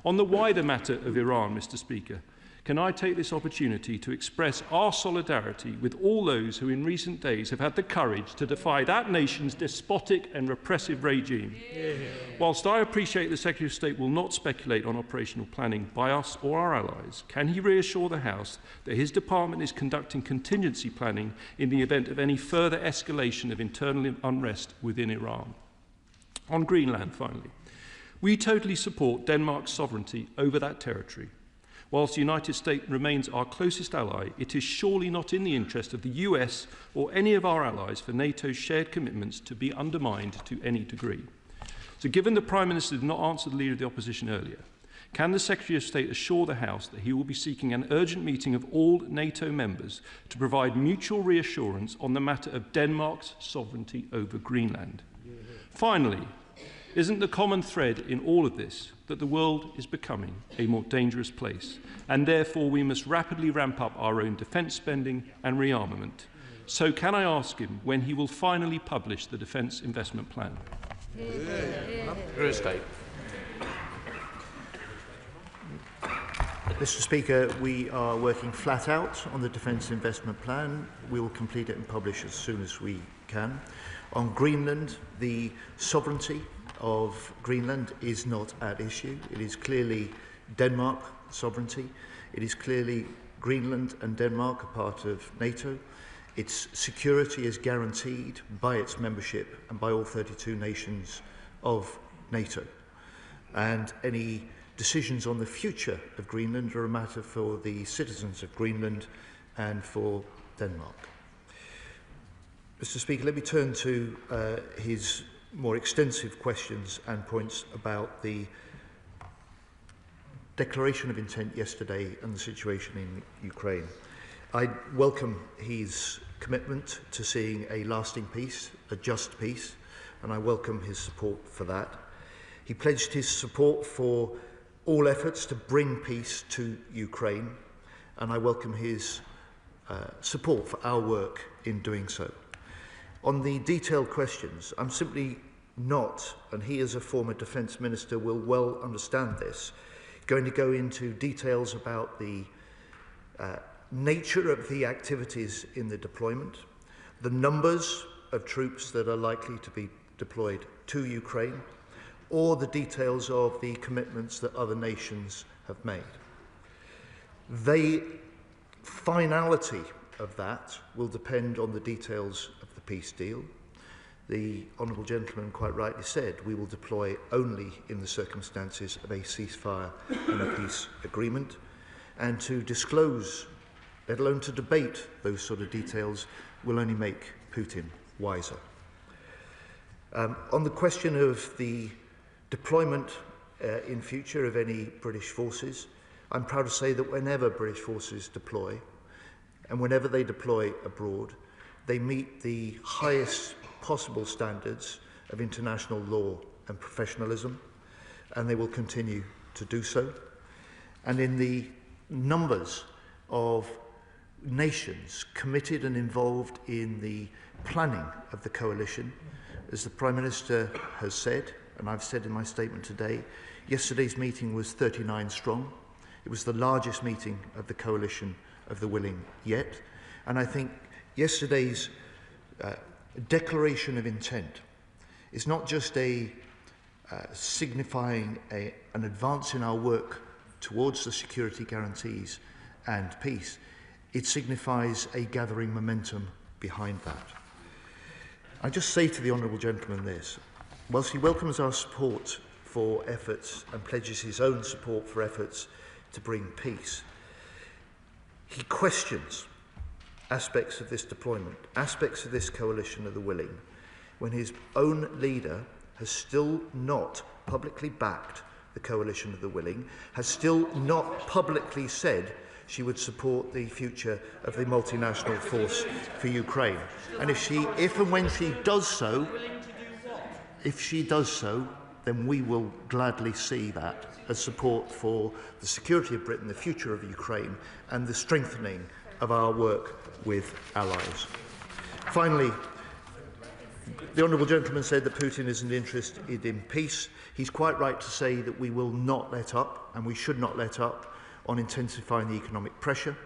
On the wider matter of Iran, Mr. Speaker, can I take this opportunity to express our solidarity with all those who in recent days have had the courage to defy that nation's despotic and repressive regime. Whilst I appreciate the Secretary of State will not speculate on operational planning by us or our allies, can he reassure the House that his department is conducting contingency planning in the event of any further escalation of internal unrest within Iran? On Greenland, finally, we totally support Denmark's sovereignty over that territory. Whilst the United States remains our closest ally, it is surely not in the interest of the US or any of our allies for NATO's shared commitments to be undermined to any degree. So given the Prime Minister did not answer the Leader of the Opposition earlier, can the Secretary of State assure the House that he will be seeking an urgent meeting of all NATO members to provide mutual reassurance on the matter of Denmark's sovereignty over Greenland? Finally, isn't the common thread in all of this that the world is becoming a more dangerous place, and therefore we must rapidly ramp up our own defence spending and rearmament? So can I ask him when he will finally publish the Defence Investment Plan? Mr. Speaker, we are working flat out on the Defence Investment Plan. We will complete it and publish as soon as we can. On Greenland, the sovereignty of Greenland is not at issue. It is clearly Denmark sovereignty. It is clearly Greenland and Denmark are part of NATO. Its security is guaranteed by its membership and by all 32 nations of NATO. And any decisions on the future of Greenland are a matter for the citizens of Greenland and for Denmark. Mr. Speaker, let me turn to his more extensive questions and points about the declaration of intent yesterday and the situation in Ukraine. I welcome his commitment to seeing a lasting peace, a just peace, and I welcome his support for that. He pledged his support for all efforts to bring peace to Ukraine, and I welcome his support for our work in doing so. On the detailed questions, I'm simply not, and he as a former defence minister will well understand this, going to go into details about the nature of the activities in the deployment, the numbers of troops that are likely to be deployed to Ukraine, or the details of the commitments that other nations have made. The finality of that will depend on the details of the peace deal. The Honourable Gentleman quite rightly said we will deploy only in the circumstances of a ceasefire and a peace agreement, and to disclose, let alone to debate those sort of details, will only make Putin wiser. On the question of the deployment in future of any British forces, I'm proud to say that whenever British forces deploy, and whenever they deploy abroad, they meet the highest possible standards of international law and professionalism, and they will continue to do so. And in the numbers of nations committed and involved in the planning of the coalition, as the Prime Minister has said, and I've said in my statement today, yesterday's meeting was 39 strong. It was the largest meeting of the coalition of the willing yet. And I think yesterday's declaration of intent is not just signifying an advance in our work towards the security guarantees and peace. It signifies a gathering momentum behind that. I just say to the Honourable Gentleman this: whilst he welcomes our support for efforts and pledges his own support for efforts to bring peace, he questions aspects of this deployment, aspects of this coalition of the willing, when his own leader has still not publicly backed the coalition of the willing, has still not publicly said she would support the future of the multinational force for Ukraine. And if and when she does so, then we will gladly see that as support for the security of Britain, the future of Ukraine, and the strengthening of our work with allies. Finally, the Honourable Gentleman said that Putin isn't interested in peace. He's quite right to say that we will not let up, and we should not let up, on intensifying the economic pressure.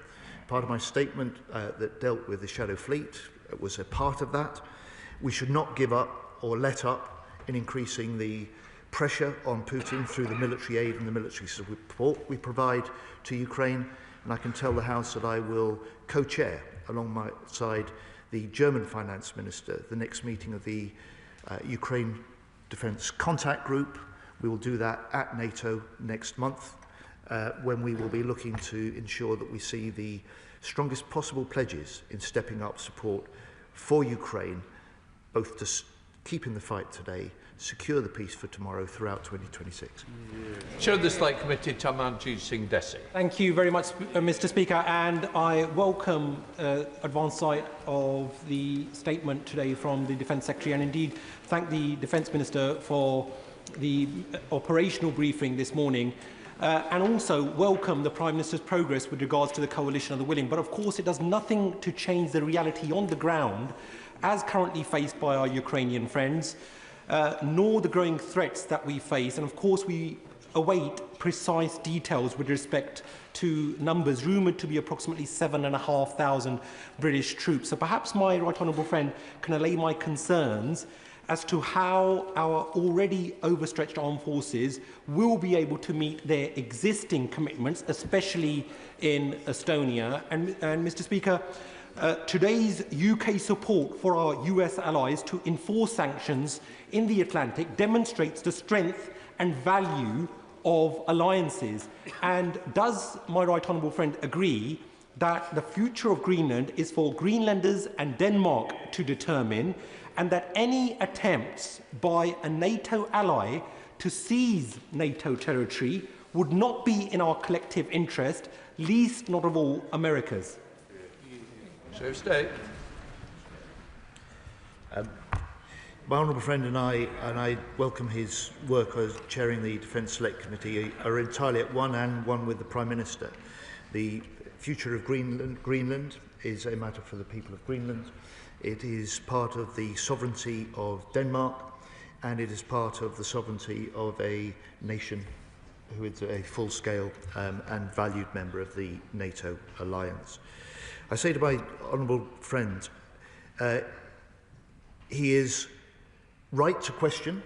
Part of my statement that dealt with the Shadow Fleet was a part of that. We should not give up or let up in increasing the pressure on Putin through the military aid and the military support we provide to Ukraine. And I can tell the House that I will co-chair, alongside the German Finance Minister, the next meeting of the Ukraine Defence Contact Group. We will do that at NATO next month, when we will be looking to ensure that we see the strongest possible pledges in stepping up support for Ukraine, both to keep in the fight today, secure the peace for tomorrow throughout 2026. Chair of the Select Committee, Tamanjeet Singh Desi. Thank you very much, Mr. Speaker, and I welcome advance sight of the statement today from the Defence Secretary, and indeed thank the Defence Minister for the operational briefing this morning. And also welcome the Prime Minister's progress with regards to the coalition of the willing. But of course it does nothing to change the reality on the ground as currently faced by our Ukrainian friends, nor the growing threats that we face. And of course we await precise details with respect to numbers rumoured to be approximately 7,500 British troops. So perhaps my right honourable friend can allay my concerns as to how our already overstretched armed forces will be able to meet their existing commitments, especially in Estonia. And Mr. Speaker, today's UK support for our US allies to enforce sanctions in the Atlantic demonstrates the strength and value of alliances. And does my right honourable friend agree that the future of Greenland is for Greenlanders and Denmark to determine, and that any attempts by a NATO ally to seize NATO territory would not be in our collective interest, least not of all America's? Secretary of State. My honourable friend and I welcome his work as chairing the Defence Select Committee, are entirely at one with the Prime Minister. The future of Greenland is a matter for the people of Greenland. It is part of the sovereignty of Denmark, and it is part of the sovereignty of a nation who is a full-scale and valued member of the NATO alliance. I say to my honourable friend, he is right to question,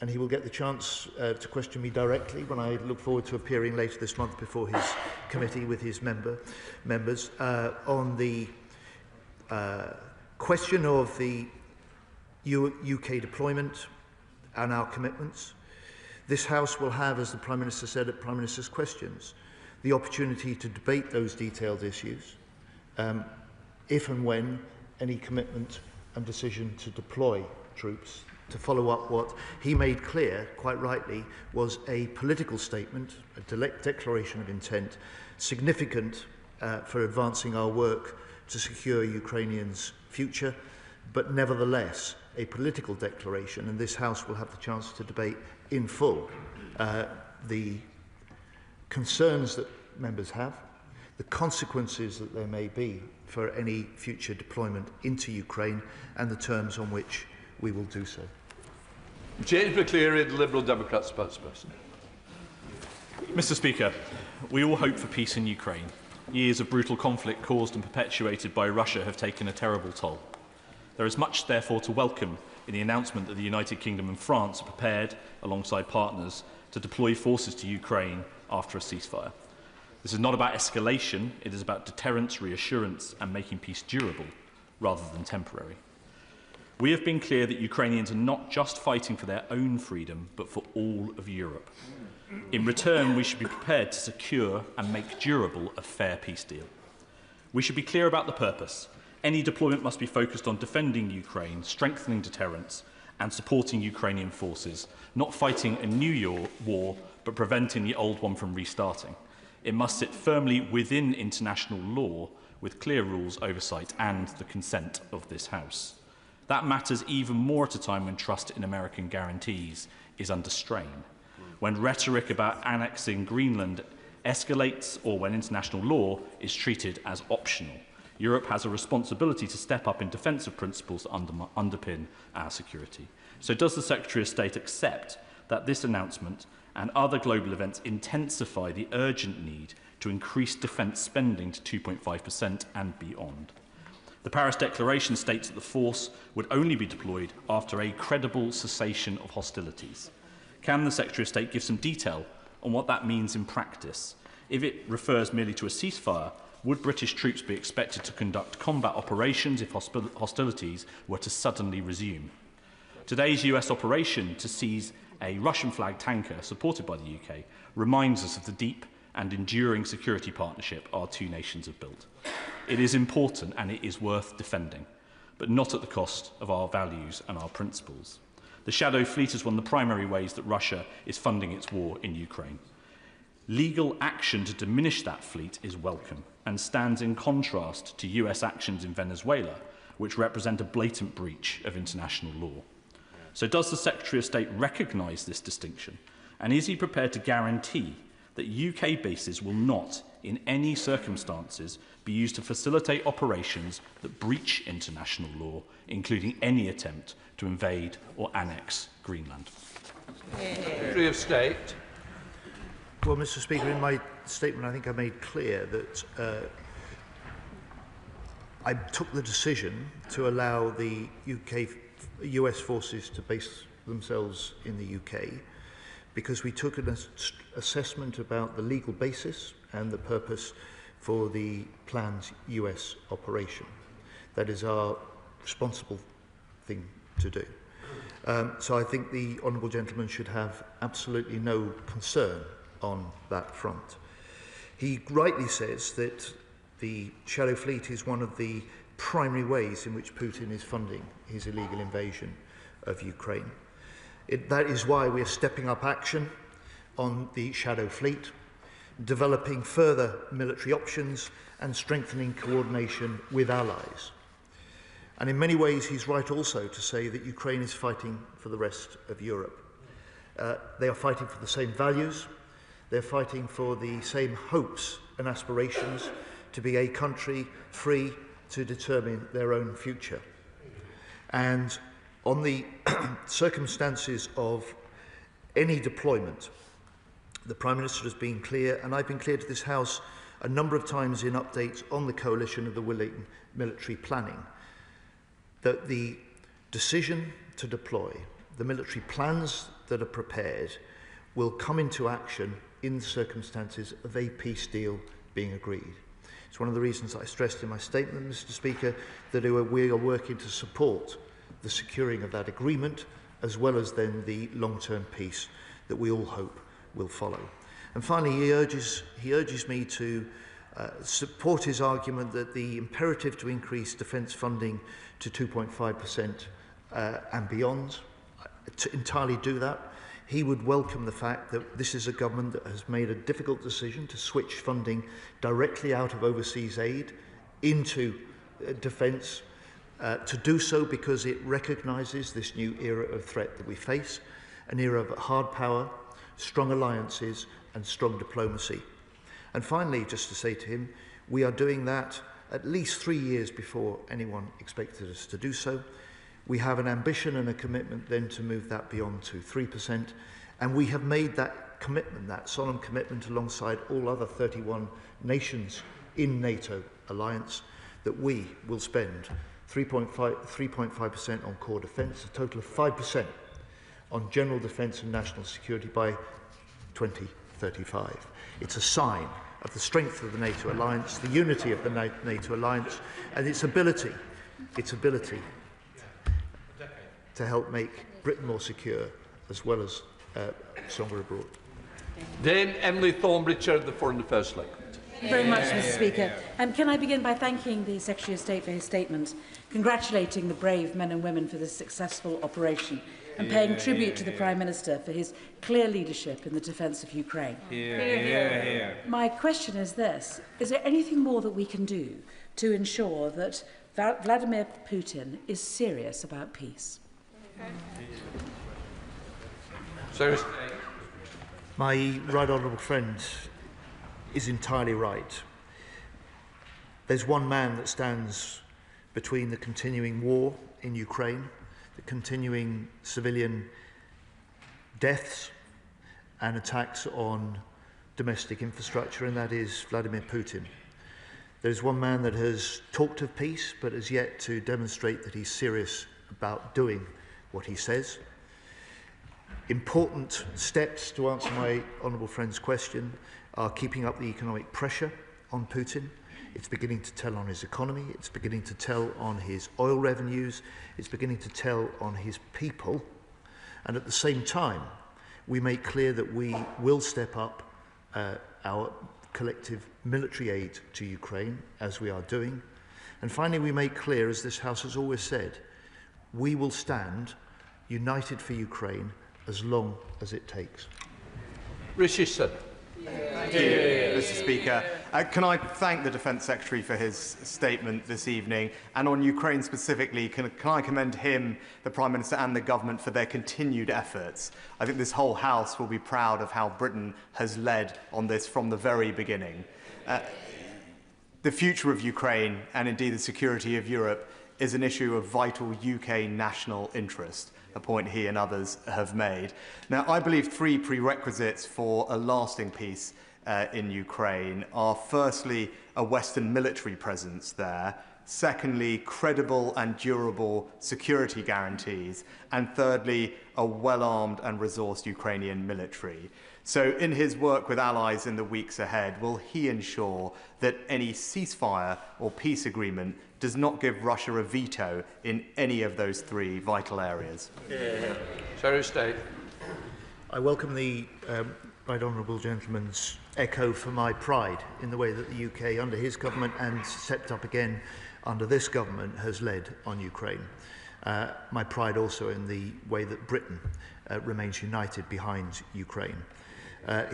and he will get the chance to question me directly when I look forward to appearing later this month before his committee with his members on the question of the UK deployment and our commitments. This House will have, as the Prime Minister said at Prime Minister's questions, the opportunity to debate those detailed issues if and when any commitment and decision to deploy troops, to follow up what he made clear, quite rightly, was a political statement, a declaration of intent, significant for advancing our work to secure Ukrainians' future, but nevertheless a political declaration, and this House will have the chance to debate in full the concerns that members have, the consequences that there may be for any future deployment into Ukraine, and the terms on which we will do so. James McCleary, the Liberal Democrat spokesperson. Mr. Speaker, we all hope for peace in Ukraine. Years of brutal conflict caused and perpetuated by Russia have taken a terrible toll. There is much, therefore, to welcome in the announcement that the United Kingdom and France are prepared, alongside partners, to deploy forces to Ukraine after a ceasefire. This is not about escalation, it is about deterrence, reassurance, and making peace durable, rather than temporary. We have been clear that Ukrainians are not just fighting for their own freedom, but for all of Europe. In return, we should be prepared to secure and make durable a fair peace deal. We should be clear about the purpose. Any deployment must be focused on defending Ukraine, strengthening deterrence, and supporting Ukrainian forces, not fighting a new war, but preventing the old one from restarting. It must sit firmly within international law, with clear rules, oversight, and the consent of this House. That matters even more at a time when trust in American guarantees is under strain, when rhetoric about annexing Greenland escalates, or when international law is treated as optional. Europe has a responsibility to step up in defence of principles that underpin our security. So does the Secretary of State accept that this announcement and other global events intensify the urgent need to increase defence spending to 2.5% and beyond? The Paris Declaration states that the force would only be deployed after a credible cessation of hostilities. Can the Secretary of State give some detail on what that means in practice? If it refers merely to a ceasefire, would British troops be expected to conduct combat operations if hostilities were to suddenly resume? Today's US operation to seize a Russian-flagged tanker supported by the UK reminds us of the deep and enduring security partnership our two nations have built. It is important and it is worth defending, but not at the cost of our values and our principles. The Shadow Fleet is one of the primary ways that Russia is funding its war in Ukraine. Legal action to diminish that fleet is welcome and stands in contrast to US actions in Venezuela, which represent a blatant breach of international law. So does the Secretary of State recognise this distinction? And is he prepared to guarantee that UK bases will not, in any circumstances, be used to facilitate operations that breach international law, including any attempt to invade or annex Greenland? Secretary of State. Well, Mr. Speaker, in my statement, I think I made clear that I took the decision to allow the US forces to base themselves in the UK because we took an assessment about the legal basis and the purpose for the planned US operation. That is our responsible thing to do. So I think the honourable gentleman should have absolutely no concern on that front. He rightly says that the shadow fleet is one of the primary ways in which Putin is funding his illegal invasion of Ukraine. That is why we are stepping up action on the shadow fleet, developing further military options and strengthening coordination with allies. And in many ways, he's right also to say that Ukraine is fighting for the rest of Europe. They are fighting for the same values. They're fighting for the same hopes and aspirations to be a country free to determine their own future. And on the circumstances of any deployment, the Prime Minister has been clear, and I've been clear to this House a number of times in updates on the coalition of the willing military planning, that the decision to deploy, the military plans that are prepared, will come into action in the circumstances of a peace deal being agreed. It's one of the reasons I stressed in my statement, Mr. Speaker, that we are working to support the securing of that agreement, as well as then the long-term peace that we all hope will follow. And finally, he urges me to support his argument that the imperative to increase defence funding to 2.5% and beyond, to entirely do that. He would welcome the fact that this is a government that has made a difficult decision to switch funding directly out of overseas aid into defence, to do so because it recognises this new era of threat that we face, an era of hard power, strong alliances and strong diplomacy. And finally, just to say to him, we are doing that at least 3 years before anyone expected us to do so. We have an ambition and a commitment then to move that beyond to 3%, and we have made that commitment, that solemn commitment alongside all other 31 nations in NATO alliance, that we will spend 3.5% on core defence, a total of 5% on general defence and national security by 2035. It's a sign of the strength of the NATO alliance, the unity of the NATO alliance, and its ability to help make Britain more secure, as well as stronger abroad. Dame Emily Thornberry, Chair of the Foreign Affairs Select. Thank you very much, Mr. Speaker. Can I begin by thanking the Secretary of State for his statement, congratulating the brave men and women for this successful operation, and paying tribute to the Prime Minister for his clear leadership in the defence of Ukraine. My question is this: is there anything more that we can do to ensure that Vladimir Putin is serious about peace? My right honourable friend is entirely right. There's one man that stands between the continuing war in Ukraine, the continuing civilian deaths and attacks on domestic infrastructure, and that is Vladimir Putin. There's one man that has talked of peace but has yet to demonstrate that he's serious about doing what he says. Important steps, to answer my honourable friend's question, are keeping up the economic pressure on Putin. It's beginning to tell on his economy, it's beginning to tell on his oil revenues, it's beginning to tell on his people. And at the same time, we make clear that we will step up our collective military aid to Ukraine, as we are doing. And finally, we make clear, as this House has always said, we will stand united for Ukraine as long as it takes. Rishi Sunak. Thank you, Mr. Speaker. Can I thank the Defence Secretary for his statement this evening? And on Ukraine specifically, can I commend him, the Prime Minister and the Government for their continued efforts? I think this whole House will be proud of how Britain has led on this from the very beginning. The future of Ukraine, and indeed the security of Europe, is an issue of vital UK national interest, a point he and others have made. Now, I believe three prerequisites for a lasting peace in Ukraine are firstly a Western military presence there, secondly credible and durable security guarantees, and thirdly a well-armed and resourced Ukrainian military. So in his work with allies in the weeks ahead, will he ensure that any ceasefire or peace agreement does not give Russia a veto in any of those three vital areas? Secretary of State. I welcome the right honourable gentleman's echo for my pride in the way that the UK, under his government and stepped up again under this government, has led on Ukraine. My pride also in the way that Britain remains united behind Ukraine.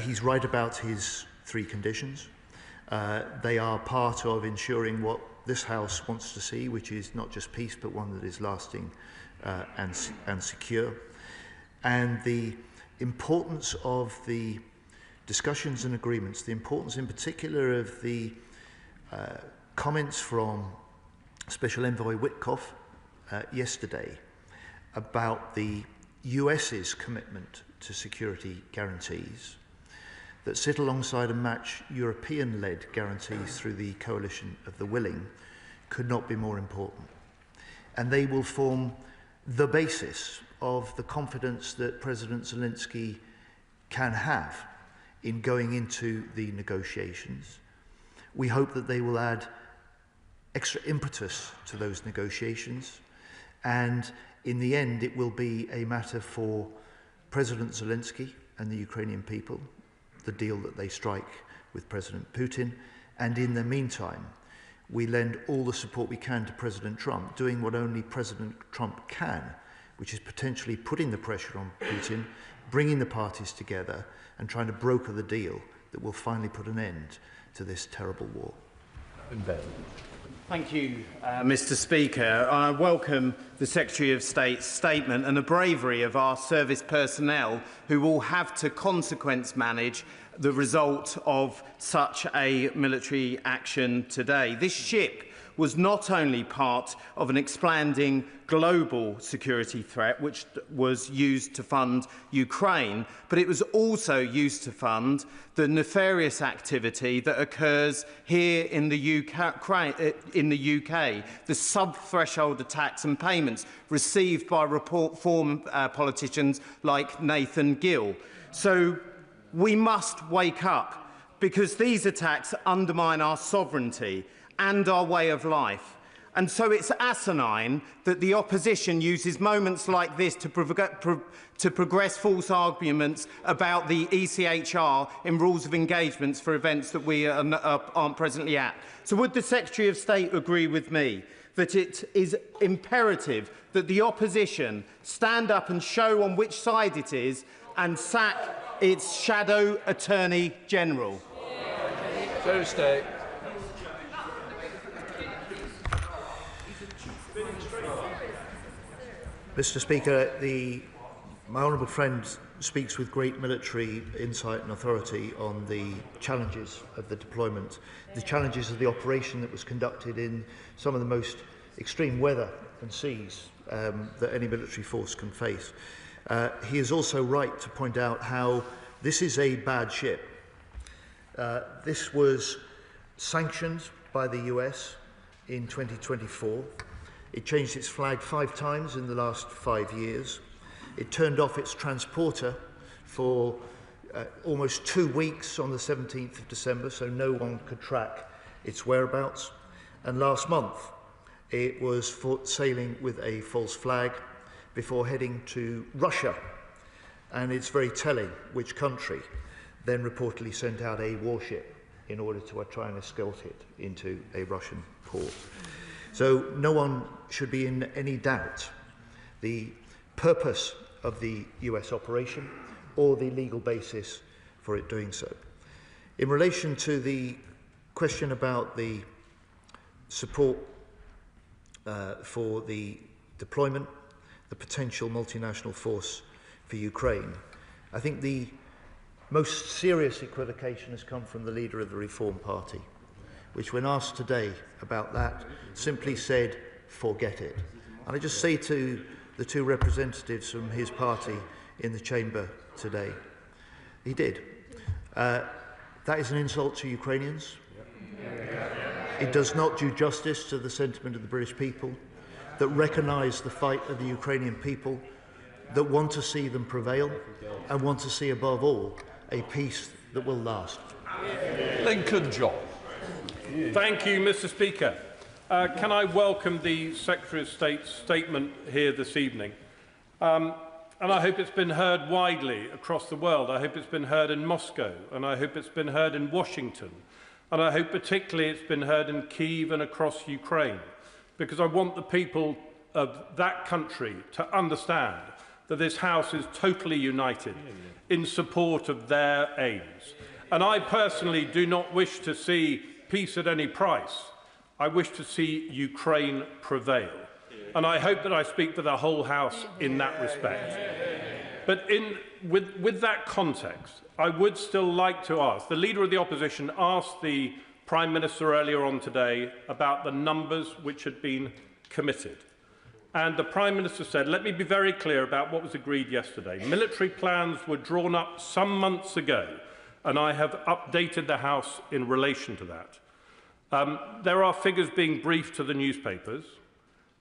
He's right about his three conditions. They are part of ensuring what this House wants to see, which is not just peace, but one that is lasting and secure. And the importance of the discussions and agreements, the importance in particular of the comments from Special Envoy Witkoff yesterday about the US's commitment to security guarantees that sit alongside and match European-led guarantees through the coalition of the willing could not be more important. And they will form the basis of the confidence that President Zelensky can have in going into the negotiations. We hope that they will add extra impetus to those negotiations, and in the end it will be a matter for President Zelensky and the Ukrainian people, the deal that they strike with President Putin, and in the meantime we lend all the support we can to President Trump, doing what only President Trump can, which is potentially putting the pressure on Putin, bringing the parties together and trying to broker the deal that will finally put an end to this terrible war. Thank you, Mr. Speaker. I welcome the Secretary of State's statement and the bravery of our service personnel who will have to consequence manage the result of such a military action today. This ship was not only part of an expanding global security threat, which was used to fund Ukraine, but it was also used to fund the nefarious activity that occurs here in the UK, the sub-threshold attacks and payments received by reform politicians like Nathan Gill. So we must wake up, because these attacks undermine our sovereignty and our way of life. And so it's asinine that the opposition uses moments like this to progress false arguments about the ECHR in rules of engagements for events that we aren't presently at. So would the Secretary of State agree with me that it is imperative that the opposition stand up and show on which side it is and sack its Shadow Attorney General? Secretary of State. Mr. Speaker, my honourable friend speaks with great military insight and authority on the challenges of the deployment, the challenges of the operation that was conducted in some of the most extreme weather and seas that any military force can face. He is also right to point out how this is a bad ship. This was sanctioned by the US in 2024. It changed its flag 5 times in the last 5 years. It turned off its transporter for almost 2 weeks on the 17th of December, so no one could track its whereabouts. And last month, it was sailing with a false flag before heading to Russia. And it's very telling which country then reportedly sent out a warship in order to try and escort it into a Russian port. So no one should be in any doubt the purpose of the US operation or the legal basis for it doing so. In relation to the question about the support for the deployment, the potential multinational force for Ukraine, I think the most serious equivocation has come from the leader of the Reform Party, which, when asked today about that, simply said forget it. And I just say to the two representatives from his party in the chamber today, he did. That is an insult to Ukrainians. It does not do justice to the sentiment of the British people that recognise the fight of the Ukrainian people, that want to see them prevail and want to see above all a peace that will last. Lincoln John. Thank you, Mr. Speaker. Can I welcome the Secretary of State's statement here this evening? And I hope it's been heard widely across the world. I hope it's been heard in Moscow, and I hope it's been heard in Washington, and I hope particularly it's been heard in Kyiv and across Ukraine, because I want the people of that country to understand that this House is totally united in support of their aims. And I personally do not wish to see peace at any price. I wish to see Ukraine prevail. And I hope that I speak for the whole House in that respect. But with that context, I would still like to ask, the Leader of the Opposition asked the Prime Minister earlier on today about the numbers which had been committed. And the Prime Minister said, let me be very clear about what was agreed yesterday. Military plans were drawn up some months ago, and I have updated the House in relation to that. There are figures being briefed to the newspapers.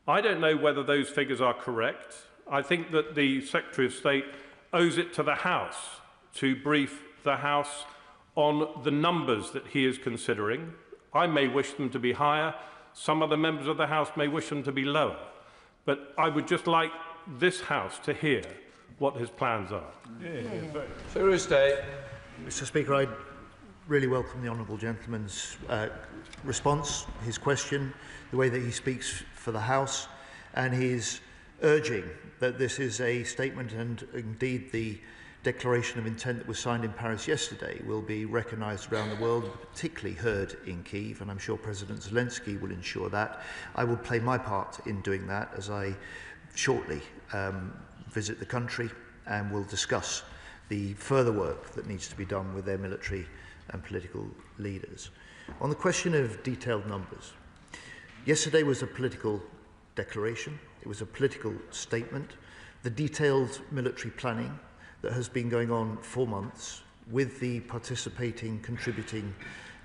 I don't know whether those figures are correct. I think that the Secretary of State owes it to the House to brief the House on the numbers that he is considering. I may wish them to be higher. Some other members of the House may wish them to be lower. But I would just like this House to hear what his plans are. Secretary of State. Mr. Speaker, I really welcome the honourable gentleman's response, his question, the way that he speaks for the House, and his urging that this is a statement, and indeed the declaration of intent that was signed in Paris yesterday will be recognised around the world, particularly heard in Kyiv, and I'm sure President Zelensky will ensure that. I will play my part in doing that as I shortly visit the country and will discuss the further work that needs to be done with their military and political leaders. On the question of detailed numbers, yesterday was a political declaration, it was a political statement. The detailed military planning that has been going on for months with the participating, contributing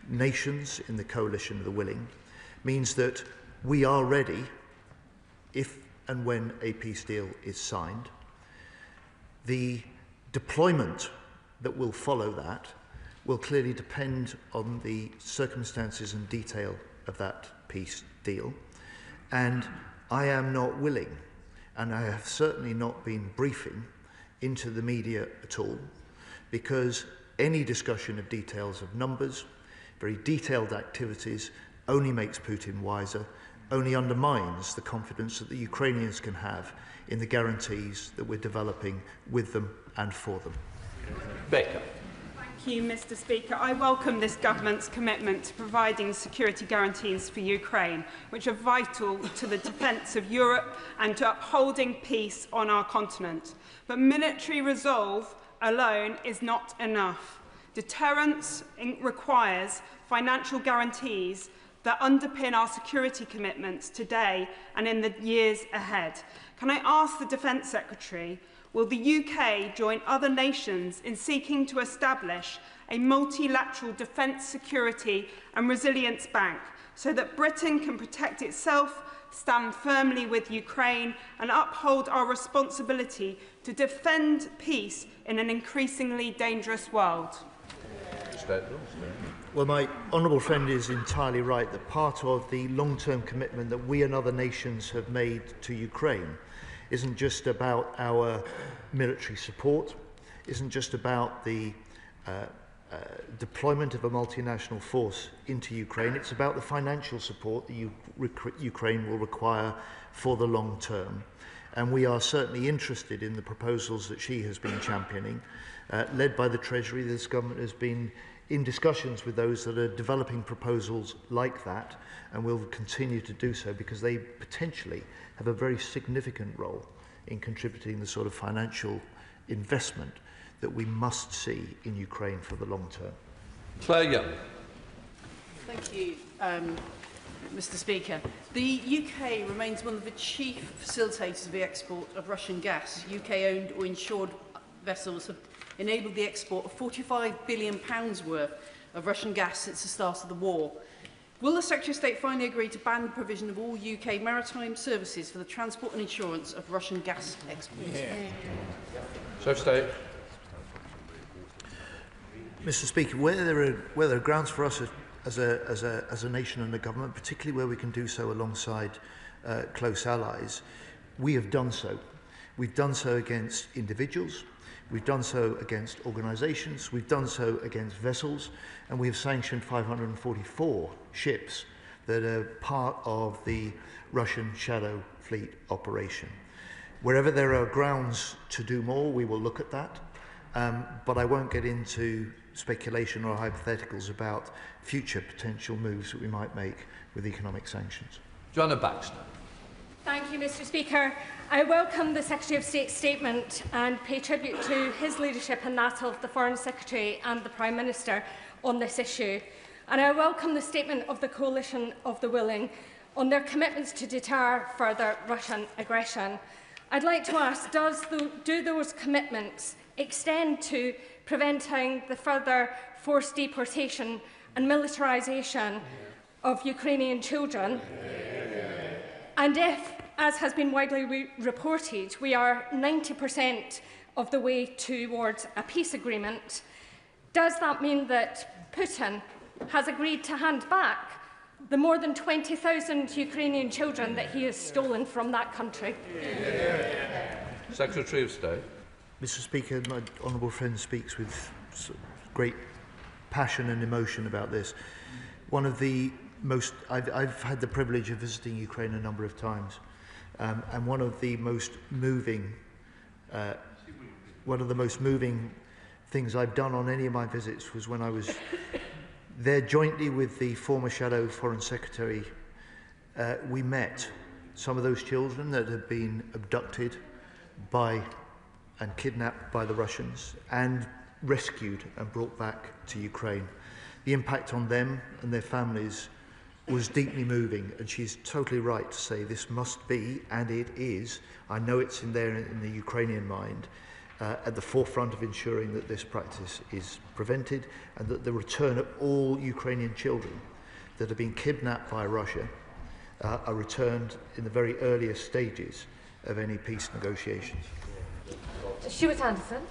nations in the coalition of the willing means that we are ready if and when a peace deal is signed. The deployment that will follow that will clearly depend on the circumstances and detail of that peace deal. And I am not willing, and I have certainly not been briefing into the media at all, because any discussion of details of numbers, very detailed activities, only makes Putin wiser, only undermines the confidence that the Ukrainians can have in the guarantees that we're developing with them and for them. Baker. Thank you, Mr. Speaker. I welcome this government's commitment to providing security guarantees for Ukraine, which are vital to the defence of Europe and to upholding peace on our continent. But military resolve alone is not enough. Deterrence requires financial guarantees that underpin our security commitments today and in the years ahead. Can I ask the Defence Secretary, will the UK join other nations in seeking to establish a multilateral defence, security and resilience bank so that Britain can protect itself, stand firmly with Ukraine and uphold our responsibility to defend peace in an increasingly dangerous world? Well, my honourable friend is entirely right that part of the long-term commitment that we and other nations have made to Ukraine isn't just about our military support, isn't just about the deployment of a multinational force into Ukraine, it's about the financial support that Ukraine will require for the long term. And we are certainly interested in the proposals that she has been championing. Led by the Treasury, this government has been in discussions with those that are developing proposals like that, and will continue to do so because they potentially have a very significant role in contributing the sort of financial investment that we must see in Ukraine for the long term. Claire Young. Thank you, Mr. Speaker, the UK remains one of the chief facilitators of the export of Russian gas. UK-owned or insured vessels have enabled the export of £45 billion worth of Russian gas since the start of the war. Will the Secretary of State finally agree to ban the provision of all UK maritime services for the transport and insurance of Russian gas exports? Secretary of State. Mr. Speaker, where there are grounds for us as a nation and a government, particularly where we can do so alongside close allies, we have done so. We've done so against individuals, we've done so against organisations, we've done so against vessels, and we have sanctioned 544 ships that are part of the Russian shadow fleet operation. Wherever there are grounds to do more, we will look at that, but I won't get into speculation or hypotheticals about future potential moves that we might make with economic sanctions. Joanna Baxter. Thank you, Mr. Speaker. I welcome the Secretary of State's statement and pay tribute to his leadership and that of the Foreign Secretary and the Prime Minister on this issue. And I welcome the statement of the Coalition of the Willing on their commitments to deter further Russian aggression. I'd like to ask, do those commitments extend to preventing the further forced deportation and militarisation of Ukrainian children? And if, as has been widely reported, we are 90% of the way towards a peace agreement, does that mean that Putin has agreed to hand back the more than 20,000 Ukrainian children that he has stolen from that country? Secretary of State. Mr. Speaker, my honourable friend speaks with great passion and emotion about this. One of the most, I've had the privilege of visiting Ukraine a number of times, and one of the most moving things I've done on any of my visits was when I was there jointly with the former Shadow Foreign Secretary. We met some of those children that had been abducted by and kidnapped by the Russians and rescued and brought back to Ukraine. The impact on them and their families was deeply moving, and she's totally right to say this must be, and it is, I know it's in there in the Ukrainian mind, at the forefront of ensuring that this practice is prevented and that the return of all Ukrainian children that have been kidnapped by Russia are returned in the very earliest stages of any peace negotiations. Stuart Anderson.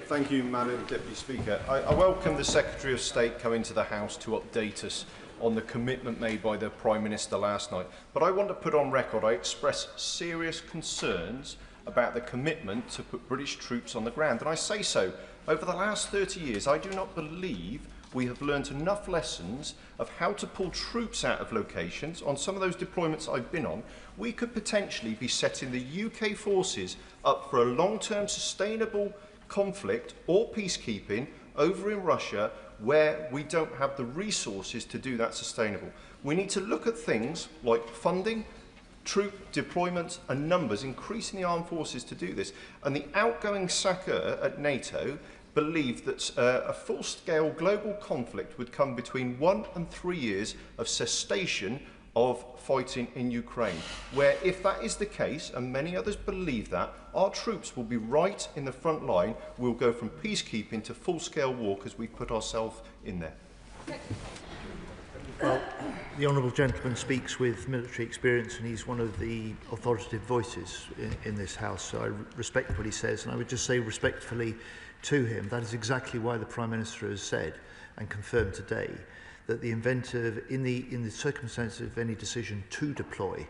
Thank you, Madam Deputy Speaker. I welcome the Secretary of State coming to the House to update us on the commitment made by the Prime Minister last night. But I want to put on record I express serious concerns about the commitment to put British troops on the ground. And I say so. Over the last 30 years, I do not believe we have learnt enough lessons of how to pull troops out of locations. On some of those deployments I've been on, we could potentially be setting the UK forces up for a long-term sustainable conflict or peacekeeping over in Russia where we don't have the resources to do that sustainable. We need to look at things like funding, troop deployments and numbers, increasing the armed forces to do this. And the outgoing SACEUR at NATO believed that a full-scale global conflict would come between 1 and 3 years of cessation of fighting in Ukraine, where if that is the case, and many others believe that, our troops will be right in the front line. We'll go from peacekeeping to full-scale war because we put ourselves in there. Well, the honourable gentleman speaks with military experience, and he's one of the authoritative voices in this House, so I respect what he says, and I would just say respectfully to him, that is exactly why the Prime Minister has said and confirmed today that the in the circumstances of any decision to deploy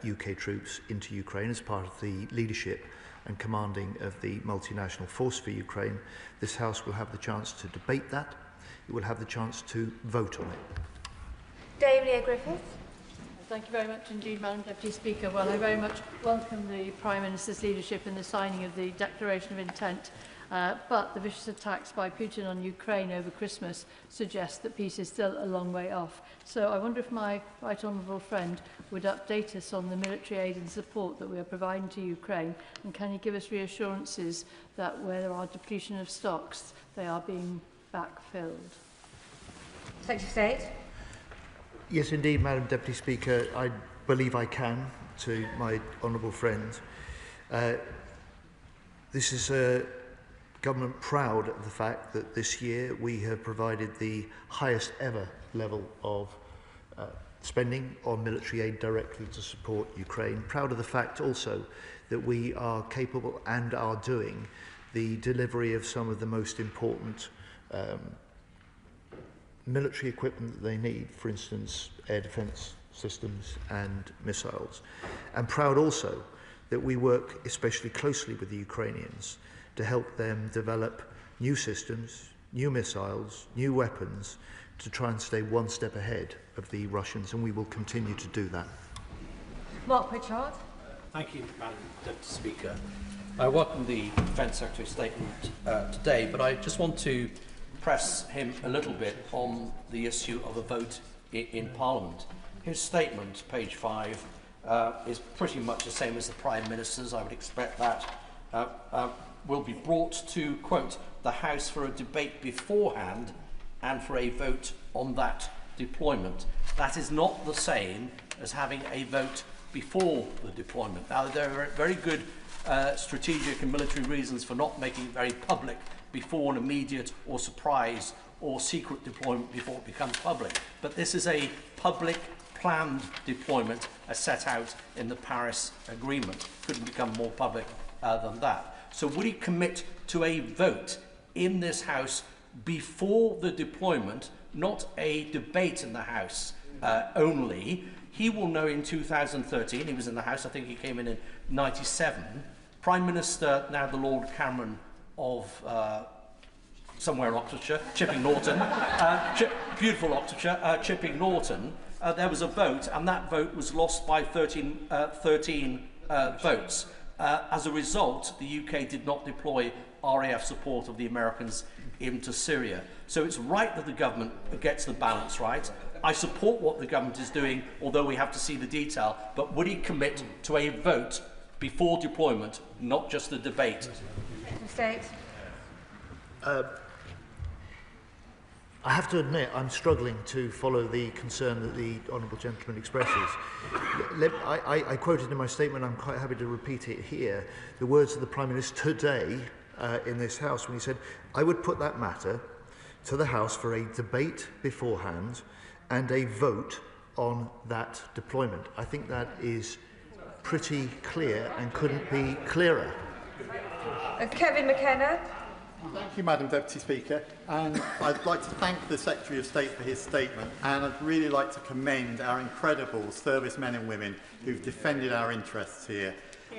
UK troops into Ukraine as part of the leadership and commanding of the multinational force for Ukraine, this House will have the chance to debate that. It will have the chance to vote on it. Dame Griffiths. Thank you very much indeed, Madam Deputy Speaker. Well, I very much welcome the Prime Minister's leadership in the signing of the Declaration of Intent, but the vicious attacks by Putin on Ukraine over Christmas suggest that peace is still a long way off. So I wonder if my right honourable friend would update us on the military aid and support that we are providing to Ukraine, and can he give us reassurances that where there are depletion of stocks, they are being backfilled? Secretary of State. Yes, indeed, Madam Deputy Speaker. I believe I can, to my honourable friend. This is a government proud of the fact that this year we have provided the highest ever level of spending on military aid directly to support Ukraine. Proud of the fact also that we are capable and are doing the delivery of some of the most important military equipment that they need, for instance, air defence systems and missiles. And proud also that we work especially closely with the Ukrainians to help them develop new systems, new missiles, new weapons, to try and stay one step ahead of the Russians, and we will continue to do that. Mark Pritchard. Thank you, Madam Deputy Speaker. I welcome the Defence Secretary's statement today, but I just want to press him a little bit on the issue of a vote in Parliament. His statement, page 5, is pretty much the same as the Prime Minister's. I would expect that will be brought to, quote, the House for a debate beforehand and for a vote on that deployment. That is not the same as having a vote before the deployment. Now, there are very good strategic and military reasons for not making it very public before an immediate or surprise or secret deployment before it becomes public. But this is a public planned deployment as set out in the Paris Agreement. Couldn't become more public than that. So would he commit to a vote in this House before the deployment, not a debate in the House only? He will know in 2013, he was in the House, I think he came in 97, Prime Minister, now the Lord Cameron of somewhere in Oxfordshire, Chipping Norton, beautiful Oxfordshire, Chipping Norton, there was a vote, and that vote was lost by 13 votes. As a result, the UK did not deploy RAF support of the Americans into Syria. So it's right that the government gets the balance right. I support what the government is doing, although we have to see the detail, but would he commit to a vote before deployment, not just a debate? State. I have to admit, I'm struggling to follow the concern that the honourable gentleman expresses. I quoted in my statement, I'm quite happy to repeat it here, the words of the Prime Minister today in this House when he said, I would put that matter to the House for a debate beforehand and a vote on that deployment. I think that is pretty clear and couldn't be clearer. Kevin McKenna. Thank you, Madam Deputy Speaker. And I'd like to thank the Secretary of State for his statement, and I'd really like to commend our incredible servicemen and women who've defended our interests here.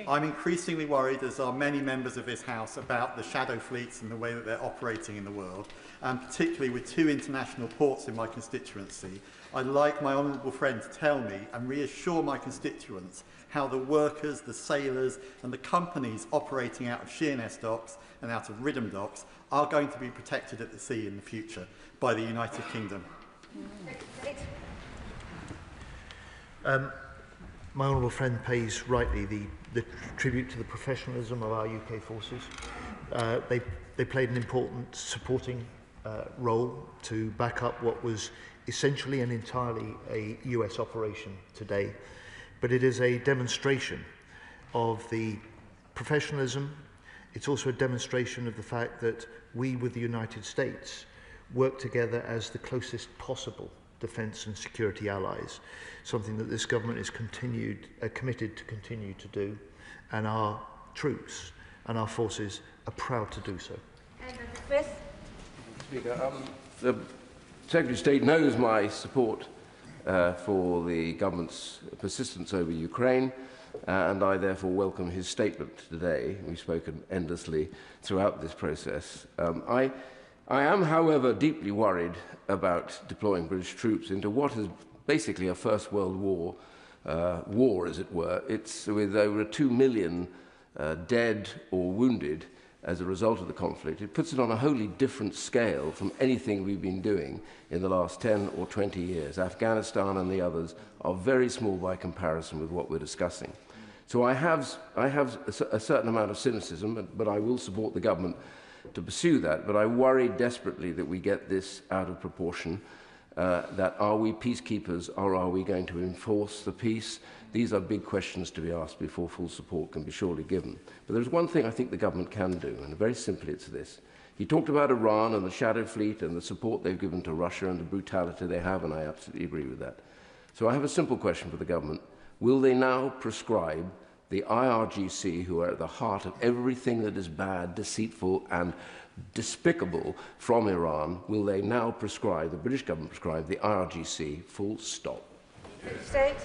I'm increasingly worried, as are many members of this House, about the shadow fleets and the way that they're operating in the world, and particularly with 2 international ports in my constituency. I'd like my honourable friend to tell me and reassure my constituents how the workers, the sailors and the companies operating out of Sheerness docks and out of Ridham docks are going to be protected at the sea in the future by the United Kingdom. My honourable friend pays rightly the tribute to the professionalism of our UK forces. They played an important supporting role to back up what was essentially and entirely a US operation today. But it is a demonstration of the professionalism. It's also a demonstration of the fact that we, with the United States, work together as the closest possible defence and security allies, something that this government is committed to continue to do, and our troops and our forces are proud to do so. Smith. Speaker, the Secretary of State knows my support for the government's persistence over Ukraine, and I therefore welcome his statement today. We've spoken endlessly throughout this process. I am, however, deeply worried about deploying British troops into what is basically a First World War, as it were. It's with over 2 million dead or wounded as a result of the conflict. It puts it on a wholly different scale from anything we've been doing in the last 10 or 20 years. Afghanistan and the others are very small by comparison with what we're discussing. So I have a certain amount of cynicism, but I will support the government to pursue that. But I worry desperately that we get this out of proportion. that are we peacekeepers or are we going to enforce the peace? These are big questions to be asked before full support can be surely given. But there's one thing I think the government can do, and very simply it's this. He talked about Iran and the shadow fleet and the support they've given to Russia and the brutality they have, and I absolutely agree with that. So I have a simple question for the government. Will they now prescribe the IRGC, who are at the heart of everything that is bad, deceitful and despicable from Iran, will they now prescribe, the British government prescribe, the IRGC full stop? State.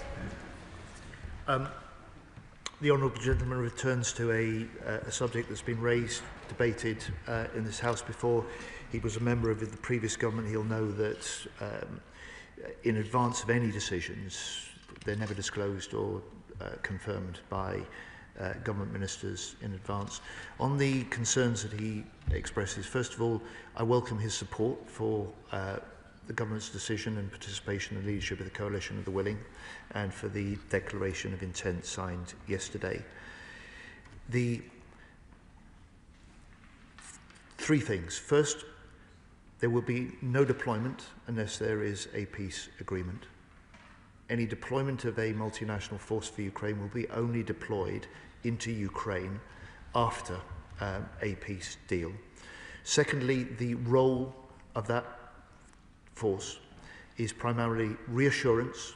The honourable gentleman returns to a subject that's been raised, debated in this House before. He was a member of the previous government. He'll know that in advance of any decisions, they're never disclosed or confirmed by government ministers in advance. On the concerns that he expresses, first of all, I welcome his support for the government's decision and participation and leadership of the Coalition of the Willing, and for the declaration of intent signed yesterday. The three things. First, there will be no deployment unless there is a peace agreement. Any deployment of a multinational force for Ukraine will be only deployed into Ukraine after a peace deal. Secondly, the role of that force is primarily reassurance,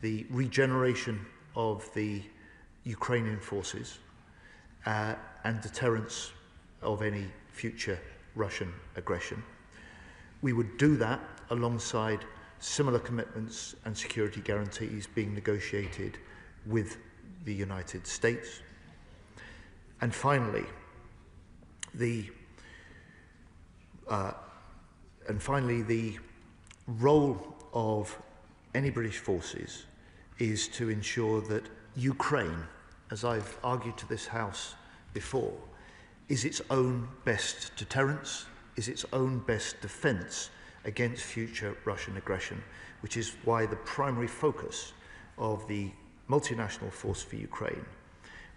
the regeneration of the Ukrainian forces, and deterrence of any future Russian aggression. We would do that alongside similar commitments and security guarantees being negotiated with the United States. And finally, the role of any British forces is to ensure that Ukraine, as I've argued to this House before, is its own best deterrence, is its own best defence against future Russian aggression, which is why the primary focus of the multinational force for Ukraine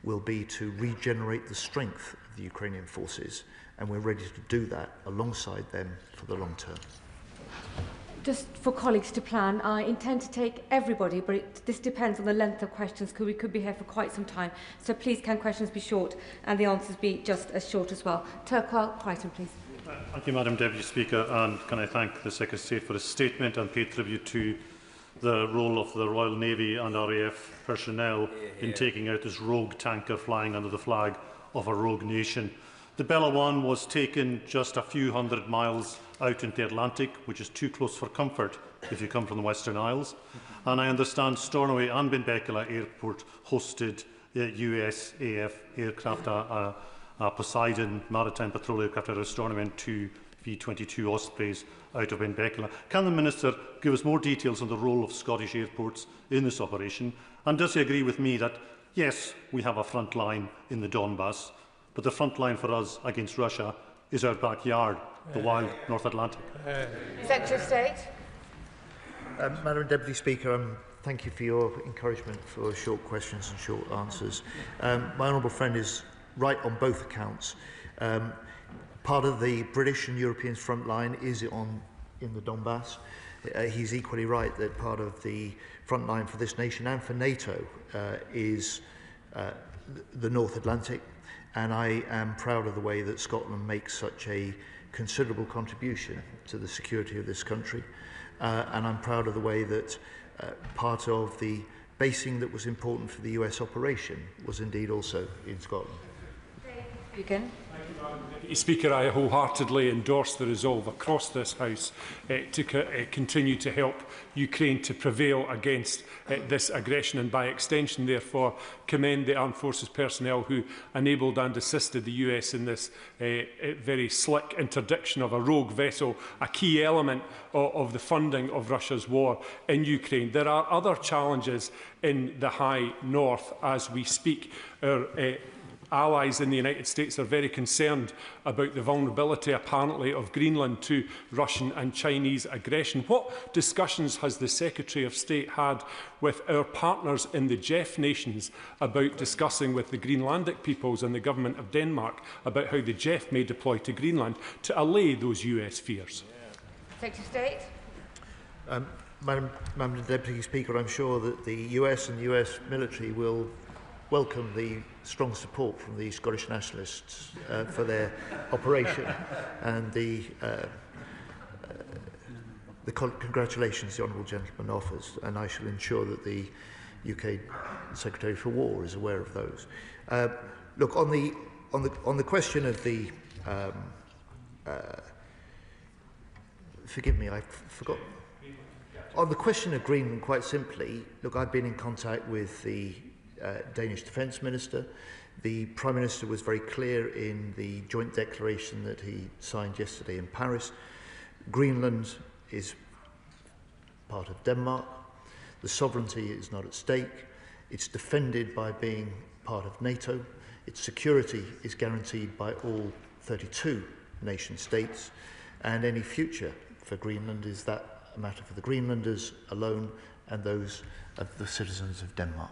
will be to regenerate the strength of the Ukrainian forces, and we're ready to do that alongside them for the long term. Just for colleagues to plan, I intend to take everybody, but this depends on the length of questions, because we could be here for quite some time. So please, can questions be short and the answers be just as short as well? Turquoise Crichton, please. Thank you, Madam Deputy Speaker, and can I thank the Secretary of State for his statement and pay tribute to the role of the Royal Navy and RAF personnel in taking out this rogue tanker flying under the flag of a rogue nation. The Bella 1 was taken just a few hundred miles out into the Atlantic, which is too close for comfort if you come from the Western Isles. And I understand Stornoway and Benbecula Airport hosted USAF aircraft, Poseidon maritime patrol aircraft out of Stornoway and 2 V-22 Ospreys out of Benbecula. Can the Minister give us more details on the role of Scottish airports in this operation? And does he agree with me that, yes, we have a front line in the Donbass, but the front line for us against Russia is our backyard, the wild North Atlantic? Secretary of State. Madam Deputy Speaker, thank you for your encouragement for short questions and short answers. My honourable friend is right on both accounts. Part of the British and European front line is in the Donbass. He's equally right that part of the front line for this nation and for NATO is the North Atlantic. And I am proud of the way that Scotland makes such a considerable contribution to the security of this country. And I'm proud of the way that part of the basing that was important for the US operation was indeed also in Scotland. Begin. Speaker, I wholeheartedly endorse the resolve across this House to continue to help Ukraine to prevail against this aggression, and by extension, therefore, commend the Armed Forces personnel who enabled and assisted the US in this very slick interdiction of a rogue vessel, a key element of the funding of Russia's war in Ukraine. There are other challenges in the high north as we speak. Our allies in the United States are very concerned about the vulnerability, apparently, of Greenland to Russian and Chinese aggression. What discussions has the Secretary of State had with our partners in the Jeff nations about discussing with the Greenlandic peoples and the government of Denmark about how the Jeff may deploy to Greenland to allay those US fears? Secretary of State. Madam Deputy Speaker, I'm sure that the US and the US military will welcome the strong support from the Scottish nationalists for their operation, and the congratulations the honourable gentleman offers, and I shall ensure that the UK Secretary for War is aware of those. Look, on the question of the forgive me, I forgot. On the question of Greenland, quite simply, look, I've been in contact with the Danish Defence Minister. The Prime Minister was very clear in the joint declaration that he signed yesterday in Paris. Greenland is part of Denmark. The sovereignty is not at stake. It's defended by being part of NATO. Its security is guaranteed by all 32 nation states, and any future for Greenland is that a matter for the Greenlanders alone and those of the citizens of Denmark.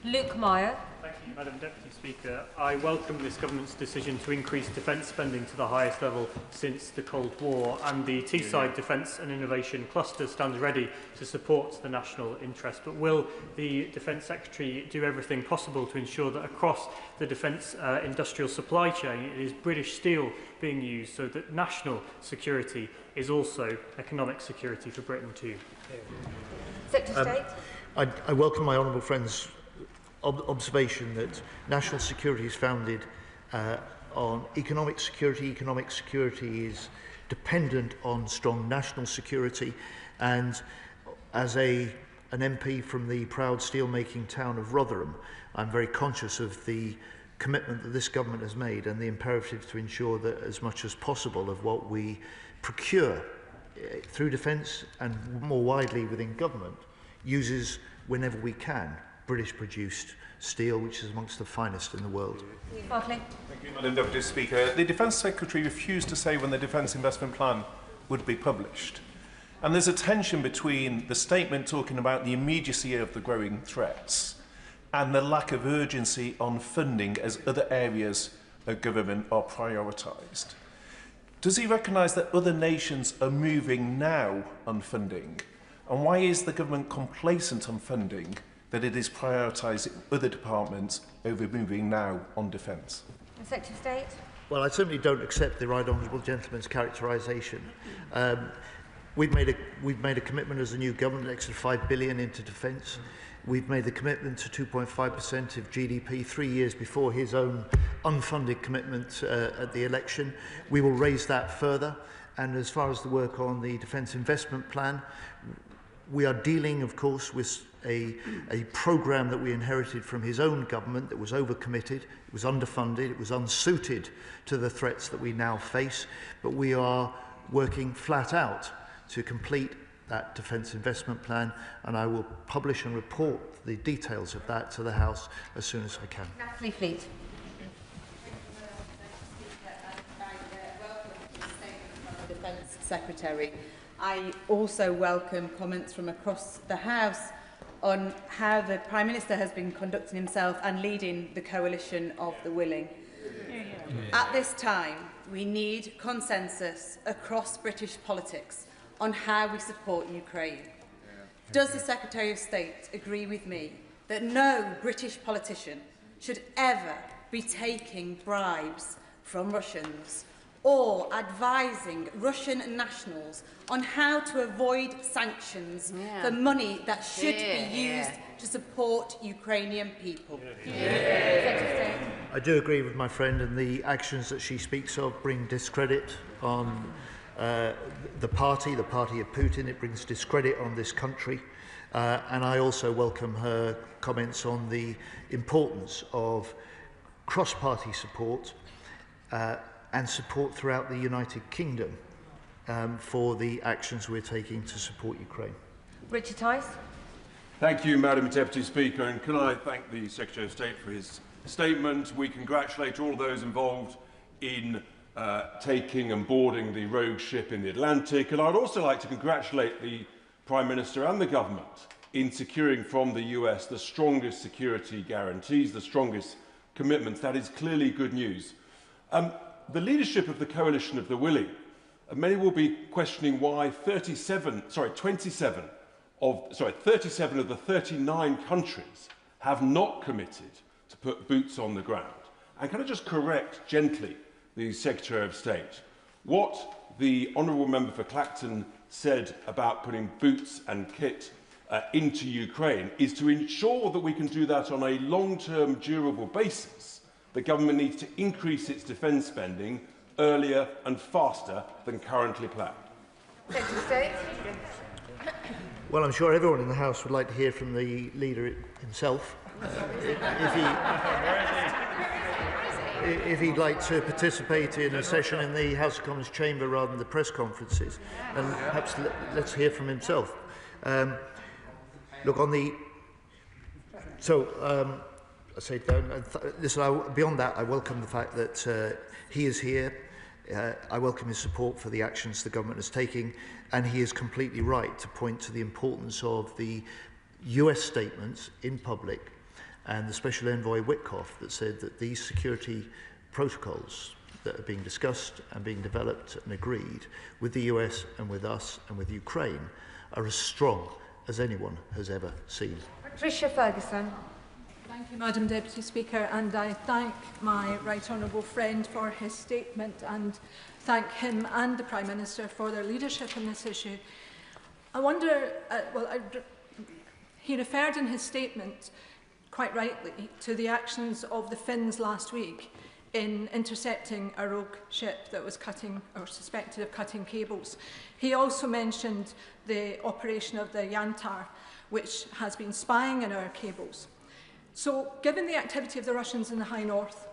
Luke Meyer. Thank you, Madam Deputy Speaker. I welcome this government's decision to increase defence spending to the highest level since the Cold War, and the Teesside Defence and Innovation Cluster stands ready to support the national interest. But will the Defence Secretary do everything possible to ensure that across the defence industrial supply chain it is British steel being used, so that national security is also economic security for Britain too? Secretary of State. I welcome my honourable friend's observation that national security is founded on economic security. Economic security is dependent on strong national security, and as an MP from the proud steelmaking town of Rotherham, I'm very conscious of the commitment that this government has made and the imperative to ensure that as much as possible of what we procure through defence and more widely within government uses, whenever we can, British-produced steel, which is amongst the finest in the world. Barclay. Thank you, Madam Deputy Speaker. The Defence Secretary refused to say when the Defence Investment Plan would be published. And there's a tension between the statement talking about the immediacy of the growing threats and the lack of urgency on funding as other areas of government are prioritised. Does he recognise that other nations are moving now on funding? And why is the government complacent on funding that it is prioritising other departments over moving now on defence? Secretary of State. Well, I certainly don't accept the right honourable gentleman's characterisation. We've made a commitment as a new government, an extra $5 billion into defence. We've made the commitment to 2.5% of GDP 3 years before his own unfunded commitment at the election. We will raise that further. And as far as the work on the Defence Investment Plan, we are dealing, of course, with a programme that we inherited from his own government that was overcommitted, it was underfunded, it was unsuited to the threats that we now face. But we are working flat out to complete that Defence Investment Plan, and I will publish and report the details of that to the House as soon as I can. Natalie Fleet. Defence Secretary. I also welcome comments from across the House on how the Prime Minister has been conducting himself and leading the coalition of the willing. At this time, we need consensus across British politics on how we support Ukraine. Does the Secretary of State agree with me that no British politician should ever be taking bribes from Russians or advising Russian nationals on how to avoid sanctions for money that should be used to support Ukrainian people? I do agree with my friend, and the actions that she speaks of bring discredit on the party of Putin. It brings discredit on this country. And I also welcome her comments on the importance of cross-party support and support throughout the United Kingdom for the actions we're taking to support Ukraine. Richard Tice. Thank you, Madam Deputy Speaker, and can I thank the Secretary of State for his statement. We congratulate all those involved in taking and boarding the rogue ship in the Atlantic, and I'd also like to congratulate the Prime Minister and the government in securing from the US the strongest security guarantees, the strongest commitments. That is clearly good news. The leadership of the coalition of the willing many will be questioning why 37 of the 39 countries have not committed to put boots on the ground. And can I just correct gently the Secretary of State? What the Honourable Member for Clacton said about putting boots and kit into Ukraine is to ensure that we can do that on a long-term, durable basis. The government needs to increase its defence spending earlier and faster than currently planned. Secretary of State. Well, I'm sure everyone in the House would like to hear from the leader himself. If he'd like to participate in a session in the House of Commons chamber rather than the press conferences, and perhaps let's hear from himself. Look, on the... So, I say, listen, beyond that, I welcome the fact that he is here. I welcome his support for the actions the government is taking, and he is completely right to point to the importance of the US statements in public and the Special Envoy Witkoff that said that these security protocols that are being discussed and being developed and agreed with the US and with us and with Ukraine are as strong as anyone has ever seen. Patricia Ferguson. Thank you, Madam Deputy Speaker, and I thank my right honourable friend for his statement and thank him and the Prime Minister for their leadership in this issue. I wonder, he referred in his statement, quite rightly, to the actions of the Finns last week in intercepting a rogue ship that was cutting, or suspected of cutting, cables. He also mentioned the operation of the Yantar, which has been spying in our cables. So, given the activity of the Russians in the High North,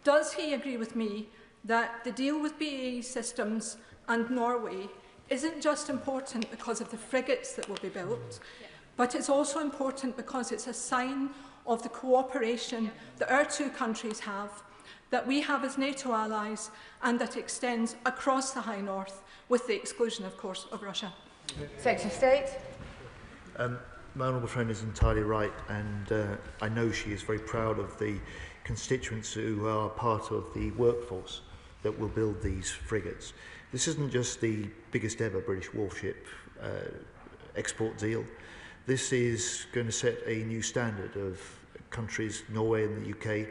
does he agree with me that the deal with BAE Systems and Norway isn't just important because of the frigates that will be built, but it's also important because it's a sign of the cooperation that our two countries have, that we have as NATO allies, and that extends across the High North, with the exclusion, of course, of Russia? Secretary of State. My honourable friend is entirely right, and I know she is very proud of the constituents who are part of the workforce that will build these frigates. This isn't just the biggest ever British warship export deal. This is going to set a new standard of countries, Norway and the UK,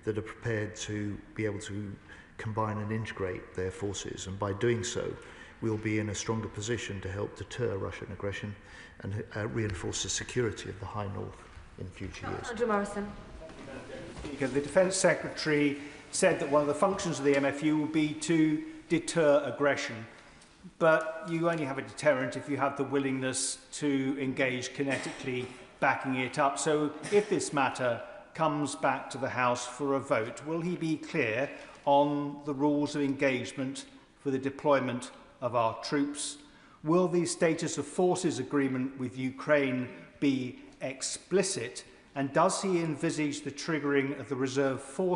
that are prepared to be able to combine and integrate their forces. And by doing so, we'll be in a stronger position to help deter Russian aggression and reinforce the security of the High North in future years. Andrew Morrison. The Defence Secretary said that one of the functions of the MFU will be to deter aggression. But you only have a deterrent if you have the willingness to engage kinetically, backing it up. So if this matter comes back to the House for a vote, will he be clear on the rules of engagement for the deployment of our troops? Will the status of forces agreement with Ukraine be explicit? And does he envisage the triggering of the reserve force